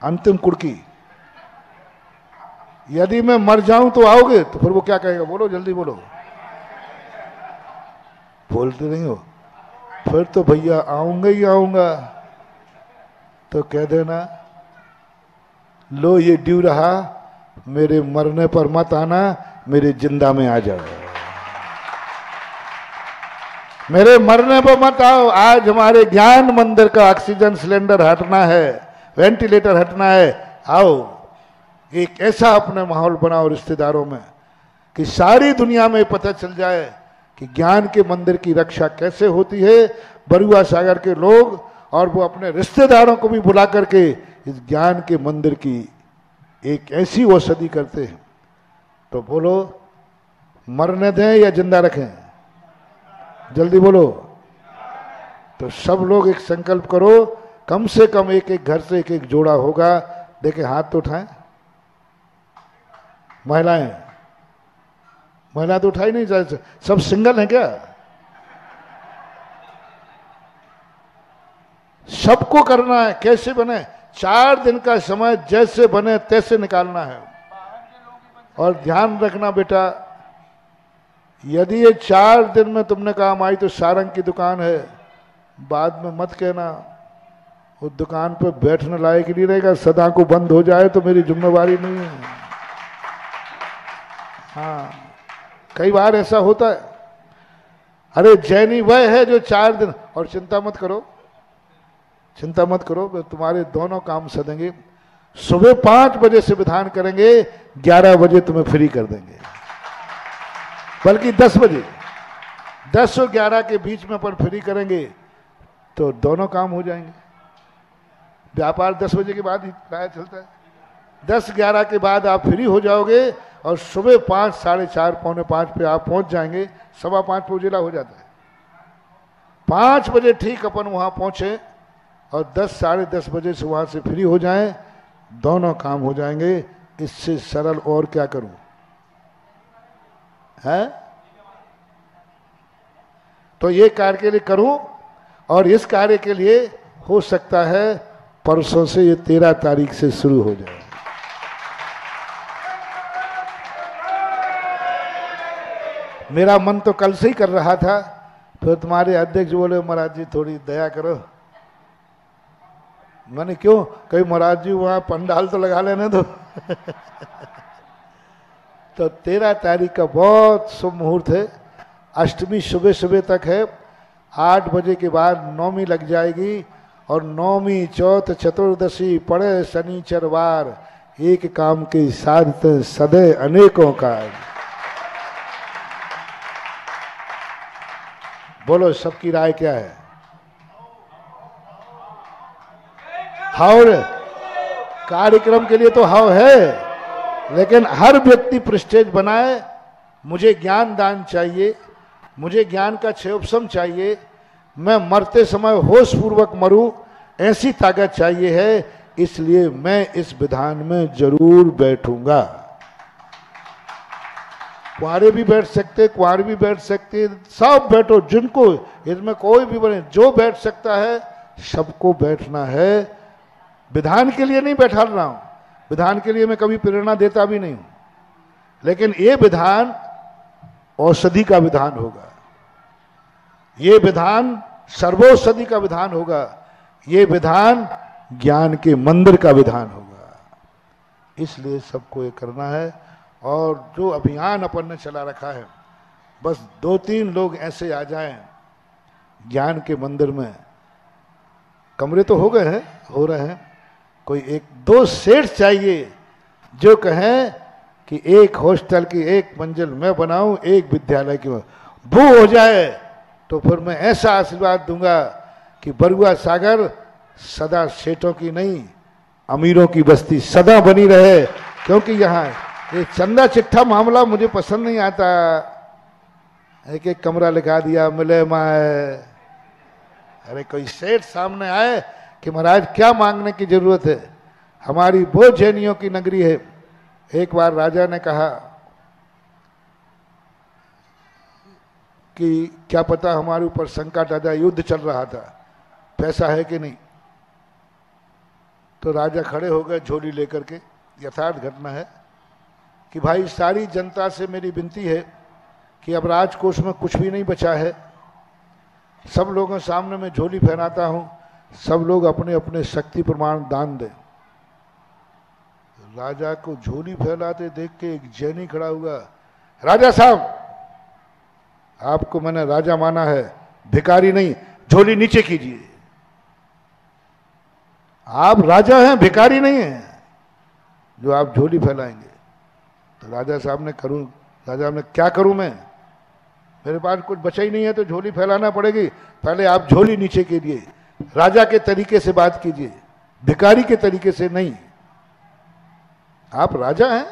[SPEAKER 4] अंतिम कुड़की, यदि मैं मर जाऊं तो आओगे? तो फिर वो क्या कहेगा, बोलो जल्दी बोलो। बोलते नहीं हो? फिर तो भैया आऊंगा ही आऊंगा। तो कह देना लो ये ड्यू रहा, मेरे मरने पर मत आना, मेरे जिंदा में आ जाओ। मेरे मरने पर मत आओ। आज हमारे ज्ञान मंदिर का ऑक्सीजन सिलेंडर हटना है, वेंटिलेटर हटना है। आओ एक ऐसा अपने माहौल बनाओ रिश्तेदारों में कि सारी दुनिया में पता चल जाए कि ज्ञान के मंदिर की रक्षा कैसे होती है। बरुआ सागर के लोग और वो अपने रिश्तेदारों को भी बुला करके इस ज्ञान के मंदिर की एक ऐसी औषधि करते हैं। तो बोलो मरने दें या जिंदा रखें? जल्दी बोलो। तो सब लोग एक संकल्प करो, कम से कम एक एक घर से एक एक जोड़ा होगा। देखे हाथ तो उठाएं। महिलाएं, महिला तो उठाई नहीं जाए, सब सिंगल हैं क्या? सबको करना है। कैसे बने? 4 दिन का समय जैसे बने तैसे निकालना है। और ध्यान रखना बेटा, यदि ये 4 दिन में तुमने काम आई तो सारंग की दुकान है, बाद में मत कहना उस दुकान पर बैठने लायक नहीं रहेगा, सदा को बंद हो जाए तो मेरी जिम्मेवारी नहीं है। हाँ कई बार ऐसा होता है। अरे जैनी वह है जो 4 दिन, और चिंता मत करो, चिंता मत करो, तुम्हारे दोनों काम सदेंगे। सुबह 5 बजे से विधान करेंगे, 11 बजे तुम्हें फ्री कर देंगे, बल्कि 10 बजे, 10 और 11 के बीच में अपन फ्री करेंगे तो दोनों काम हो जाएंगे। व्यापार 10 बजे के बाद ही प्राय चलता है। 10-11 के बाद आप फ्री हो जाओगे और सुबह 5, 4:30, पौने 5 पे आप पहुंच जाएंगे। 5:15 पे उजेला हो जाता है। 5 बजे ठीक अपन वहां पहुंचे और 10, 10:30 बजे से वहां से फ्री हो जाएं, दोनों काम हो जाएंगे। इससे सरल और क्या करूं? है तो ये कार्य के लिए करूं, और इस कार्य के लिए हो सकता है परसों से ये 13 तारीख से शुरू हो जाए। मेरा मन तो कल से ही कर रहा था, फिर तुम्हारे अध्यक्ष बोले महाराज जी थोड़ी दया करो। मैंने क्यों? कहीं महाराज जी वहां पंडाल तो लगा लेने दो। तो 13 तारीख का बहुत शुभ मुहूर्त है। अष्टमी सुबह सुबह तक है। 8 बजे के बाद नौमी लग जाएगी, और नौमी, चौथ, चतुर्दशी पड़े शनिचरवार, एक काम के साथ सदै अनेकों कार्य। बोलो सबकी राय क्या है? हाउ कार्यक्रम के लिए तो हाउ है, लेकिन हर व्यक्ति प्रेस्टेज बनाए। मुझे ज्ञान दान चाहिए, मुझे ज्ञान का क्षयोपशम चाहिए, मैं मरते समय होश पूर्वक मरूं, ऐसी ताकत चाहिए है। इसलिए मैं इस विधान में जरूर बैठूंगा। कुंवारे भी बैठ सकते, कुंवार भी बैठ सकते, सब बैठो, जिनको इसमें कोई भी बने, जो बैठ सकता है सबको बैठना है। विधान के लिए नहीं बैठा रहा हूं, विधान के लिए मैं कभी प्रेरणा देता भी नहीं हूं, लेकिन ये विधान औषधि का विधान होगा, ये विधान सर्वौषधि का विधान होगा, ये विधान ज्ञान के मंदिर का विधान होगा। इसलिए सबको ये करना है। और जो अभियान अपन ने चला रखा है, बस 2-3 लोग ऐसे आ जाएं ज्ञान के मंदिर में। कमरे तो हो गए हैं, हो रहे हैं, कोई 1-2 सेठ चाहिए जो कहें कि एक हॉस्टल की 1 मंजिल मैं बनाऊं, एक विद्यालय की वो हो जाए, तो फिर मैं ऐसा आशीर्वाद दूंगा कि बरुआ सागर सदा सेठों की नहीं, अमीरों की बस्ती सदा बनी रहे। क्योंकि यहाँ ये चंदा चिट्ठा मामला मुझे पसंद नहीं आता। एक कमरा लिखा दिया, मिले माए। अरे कोई सेठ सामने आए कि महाराज क्या मांगने की जरूरत है, हमारी वो जैनियों की नगरी है। एक बार राजा ने कहा कि क्या पता हमारे ऊपर संकट आ जाए, युद्ध चल रहा था, पैसा है कि नहीं। तो राजा खड़े हो गए झोली लेकर के। यथार्थ घटना है कि भाई सारी जनता से मेरी विनती है कि अब राजकोष में कुछ भी नहीं बचा है, सब लोगों के सामने मैं झोली फहराता हूं, सब लोग अपने अपने शक्ति प्रमाण दान दें। राजा को झोली फैलाते देख के एक जैनी खड़ा हुआ, राजा साहब आपको मैंने राजा माना है, भिखारी नहीं, झोली नीचे कीजिए। आप राजा हैं, भिखारी नहीं हैं जो आप झोली फैलाएंगे। तो राजा साहब ने करूं, राजा साहब ने क्या करूं मैं, मेरे पास कुछ बचा ही नहीं है तो झोली फैलाना पड़ेगी, पहले आप झोली नीचे कीजिए, राजा के तरीके से बात कीजिए, भिखारी के तरीके से नहीं। आप राजा हैं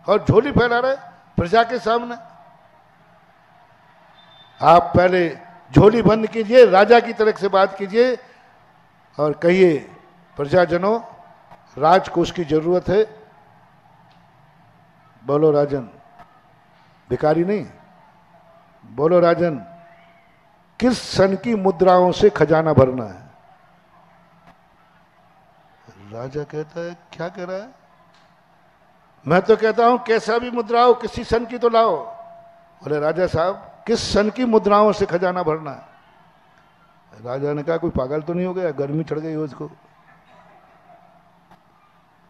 [SPEAKER 4] और झोली फैला रहे प्रजा के सामने। आप पहले झोली बंद कीजिए, राजा की तरफ से बात कीजिए और कहिए प्रजाजनों राजकोष की जरूरत है। बोलो राजन, भिखारी नहीं, बोलो राजन किस सन की मुद्राओं से खजाना भरना है। राजा कहता है क्या कह रहा है, मैं तो कहता हूं कैसा भी मुद्रा हो, किसी सन की तो लाओ। बोले राजा साहब किस सन की मुद्राओं से खजाना भरना है। राजा ने कहा कोई पागल तो नहीं हो गया, गर्मी चढ़ गई हो इसको।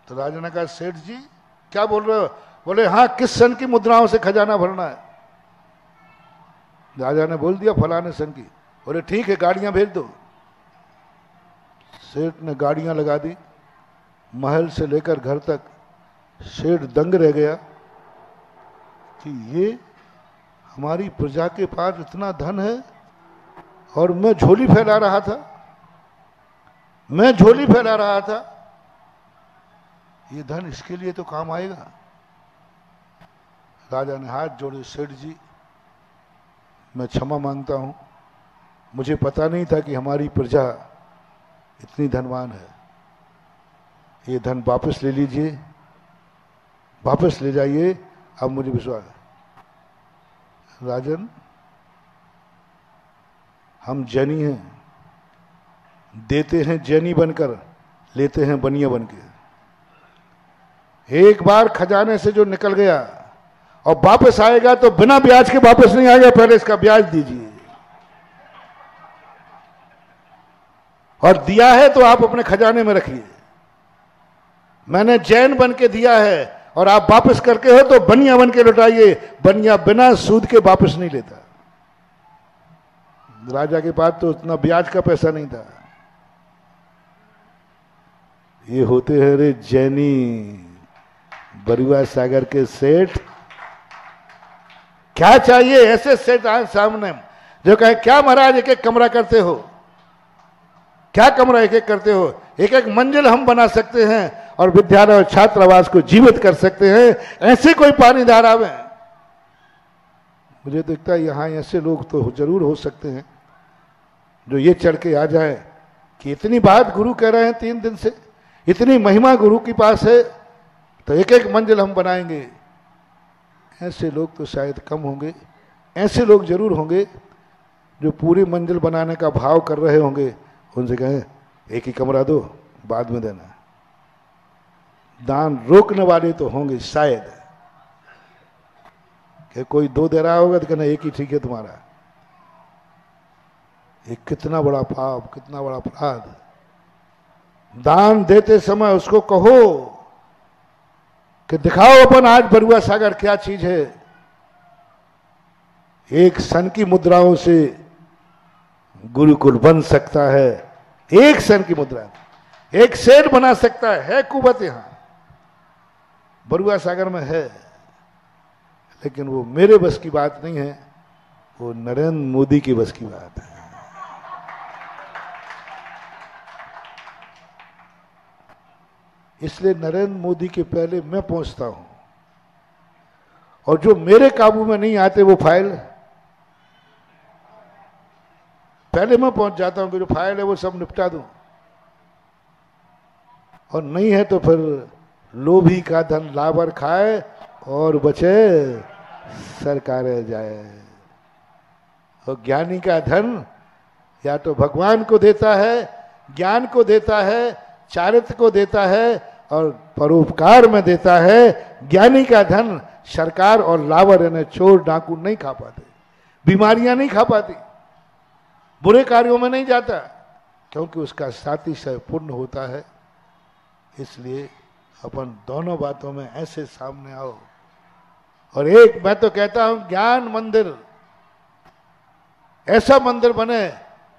[SPEAKER 4] तो राजा ने कहा सेठ जी क्या बोल रहे हो। बोले हाँ किस सन की मुद्राओं से खजाना भरना है। राजा ने बोल दिया फलाने सन की। बोले ठीक है गाड़ियां भेज दो। सेठ ने गाड़ियां लगा दी, महल से लेकर घर तक। सेठ दंग रह गया कि ये हमारी प्रजा के पास इतना धन है और मैं झोली फैला रहा था, मैं झोली फैला रहा था, ये धन इसके लिए तो काम आएगा। राजा ने हाथ जोड़े, सेठ जी मैं क्षमा मांगता हूं, मुझे पता नहीं था कि हमारी प्रजा इतनी धनवान है। ये धन वापस ले लीजिए, वापस ले जाइए, अब मुझे विश्वास है। राजन हम जैनी हैं, देते हैं जैनी बनकर, लेते हैं बनिया बनकर। एक बार खजाने से जो निकल गया और वापस आएगा तो बिना ब्याज के वापस नहीं आएगा, पहले इसका ब्याज दीजिए। और दिया है तो आप अपने खजाने में रखिए। मैंने जैन बन के दिया है और आप वापस करके हो तो बनिया बन के लौटाइए। बनिया बिना सूद के वापस नहीं लेता। राजा के पास तो उतना ब्याज का पैसा नहीं था। ये होते हैं रे जैनी बरुआ सागर के सेठ। क्या चाहिए ऐसे सेठ आए सामने जो कहे क्या महाराज एक एक कमरा करते हो, क्या कमरा एक एक करते हो, एक एक मंजिल हम बना सकते हैं और विद्यालय और छात्रावास को जीवित कर सकते हैं, ऐसे कोई पानीदार आवे। मुझे दिखता है यहाँ ऐसे लोग तो जरूर हो सकते हैं जो ये चढ़ के आ जाए कि इतनी बात गुरु कह रहे हैं 3 दिन से, इतनी महिमा गुरु के पास है तो एक एक मंजिल हम बनाएंगे। ऐसे लोग तो शायद कम होंगे। ऐसे लोग जरूर होंगे जो पूरी मंजिल बनाने का भाव कर रहे होंगे, उनसे कहें एक ही कमरा दो, बाद में देना। दान रोकने वाले तो होंगे शायद, कि कोई 2 दे रहा होगा तो कहना एक ही ठीक है तुम्हारा। ये कितना बड़ा पाप, कितना बड़ा अपराध। दान देते समय उसको कहो कि दिखाओ अपन आज बरुआ सागर क्या चीज है। एक सन की मुद्राओं से गुरुकुल बन सकता है, एक सन की मुद्रा, एक शेर बना सकता है कुवत यहां बरुआ सागर में है। लेकिन वो मेरे बस की बात नहीं है, वो नरेंद्र मोदी की बस की बात है। इसलिए नरेंद्र मोदी के पहले मैं पहुंचता हूं, और जो मेरे काबू में नहीं आते वो फाइल पहले मैं पहुंच जाता हूं कि जो फाइल है वो सब निपटा दूं। और नहीं है तो फिर लोभी का धन लावर खाए और बचे सरकारें जाए। और ज्ञानी का धन या तो भगवान को देता है, ज्ञान को देता है, चारित्र को देता है और परोपकार में देता है। ज्ञानी का धन सरकार और लावर यानी चोर डाकू नहीं खा पाते, बीमारियां नहीं खा पाती, बुरे कार्यों में नहीं जाता, क्योंकि उसका सातिशय पूर्ण होता है। इसलिए अपन दोनों बातों में ऐसे सामने आओ। और एक मैं तो कहता हूं ज्ञान मंदिर ऐसा मंदिर बने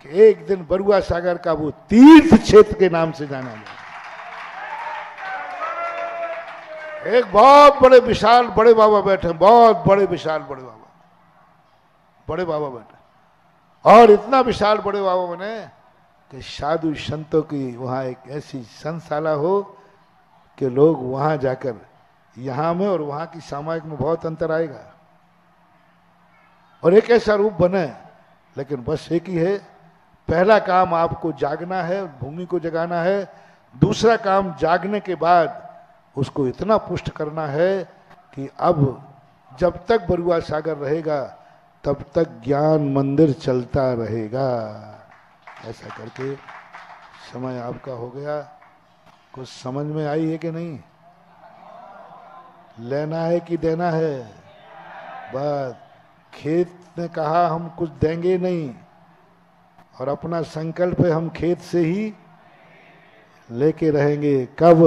[SPEAKER 4] कि एक दिन बरुआ सागर का वो तीर्थ क्षेत्र के नाम से जाना जाए। एक बहुत बड़े विशाल बड़े बाबा बैठे, बहुत बड़े विशाल बड़े बाबा बैठे, और इतना विशाल बड़े बाबा बने कि साधु संतों की वहां एक ऐसी संतशाला हो कि लोग वहां जाकर, यहां में और वहां की सामायिक में बहुत अंतर आएगा। और एक ऐसा रूप बने, लेकिन बस एक ही है, पहला काम आपको जागना है, भूमि को जगाना है। दूसरा काम जागने के बाद उसको इतना पुष्ट करना है कि अब जब तक बरुआ सागर रहेगा तब तक ज्ञान मंदिर चलता रहेगा। ऐसा करके समय आपका हो गया। कुछ समझ में आई है कि नहीं? लेना है कि देना है? बात खेत ने कहा हम कुछ देंगे नहीं, और अपना संकल्प है हम खेत से ही लेके रहेंगे। कब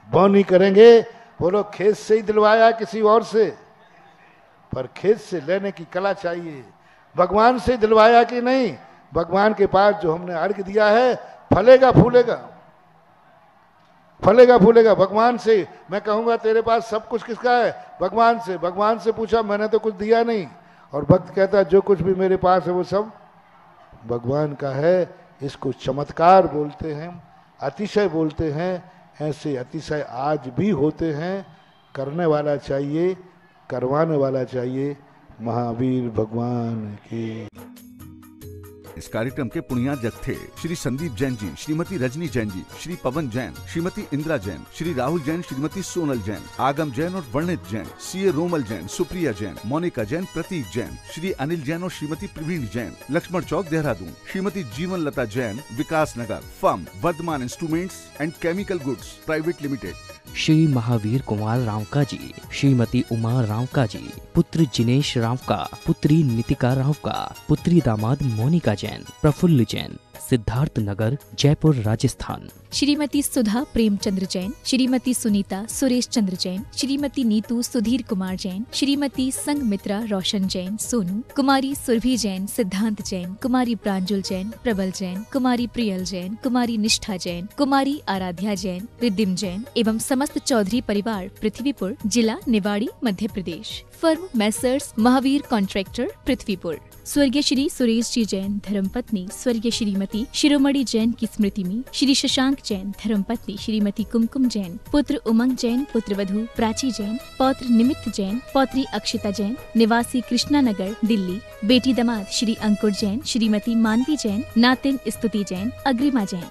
[SPEAKER 4] बोनी करेंगे? बोलो खेत से ही दिलवाया किसी और से, पर खेत से लेने की कला चाहिए। भगवान से दिलवाया कि नहीं? भगवान के पास जो हमने अर्घ दिया है फलेगा फूलेगा, फलेगा फूलेगा। भगवान से मैं कहूंगा तेरे पास सब कुछ किसका है? भगवान से। भगवान से पूछा मैंने तो कुछ दिया नहीं, और भक्त कहता जो कुछ भी मेरे पास है वो सब भगवान का है। इसको चमत्कार बोलते हैं, अतिशय बोलते हैं। ऐसे अतिशय आज भी होते हैं। करने वाला चाहिए, करवाने वाला चाहिए। महावीर भगवान की।
[SPEAKER 1] इस कार्यक्रम के पुण्यार्जक थे श्री संदीप जैन जी, श्रीमती रजनी जैन जी, श्री पवन जैन, श्रीमती इंदिरा जैन, श्री राहुल जैन, श्रीमती सोनल जैन, आगम जैन और वर्णित जैन, सीए रोमल जैन, सुप्रिया जैन, मोनिका जैन, प्रतीक जैन, श्री अनिल जैन और Shrimati Praveen Jain, Laxman Chowk Dehradun, Shrimati Jeevan Lata Jain, Vikas Nagar, firm Varthaman instruments and chemical goods private limited,
[SPEAKER 2] Shri Mahavir Kumar Rawka ji, Shrimati Uma Rawka ji, पुत्र जिनेश रावका, पुत्री नितिका रावका, पुत्री दामाद मोनिका जैन, प्रफुल्ल जैन, सिद्धार्थ नगर, जयपुर, राजस्थान।
[SPEAKER 3] श्रीमती सुधा प्रेमचंद्र जैन, श्रीमती सुनीता सुरेश चंद्र जैन, श्रीमती नीतू सुधीर कुमार जैन, श्रीमती संगमित्रा रोशन जैन सोनू, कुमारी सुरभि जैन, सिद्धांत जैन, कुमारी प्रांजुल जैन, प्रबल जैन, कुमारी प्रियल जैन, कुमारी निष्ठा जैन, कुमारी आराध्या जैन, रिद्धिम जैन एवं समस्त चौधरी परिवार, पृथ्वीपुर, जिला Niwari, Madhya Pradesh. Firm Messrs Mahavir contractor, Prithvipur. स्वर्गीय श्री सुरेश जी जैन धर्मपत्नी स्वर्गीय श्रीमती शिरोमणि जैन की स्मृति में श्री शशांक जैन धर्मपत्नी श्रीमती कुमकुम जैन, पुत्र उमंग जैन, पुत्रवधू प्राची जैन, पौत्र निमित्त जैन, पौत्री अक्षिता जैन, निवासी कृष्णा नगर, दिल्ली, बेटी दामाद श्री अंकुर जैन, श्रीमती मानवी जैन, नातिन स्तुति जैन, अग्रिमा जैन।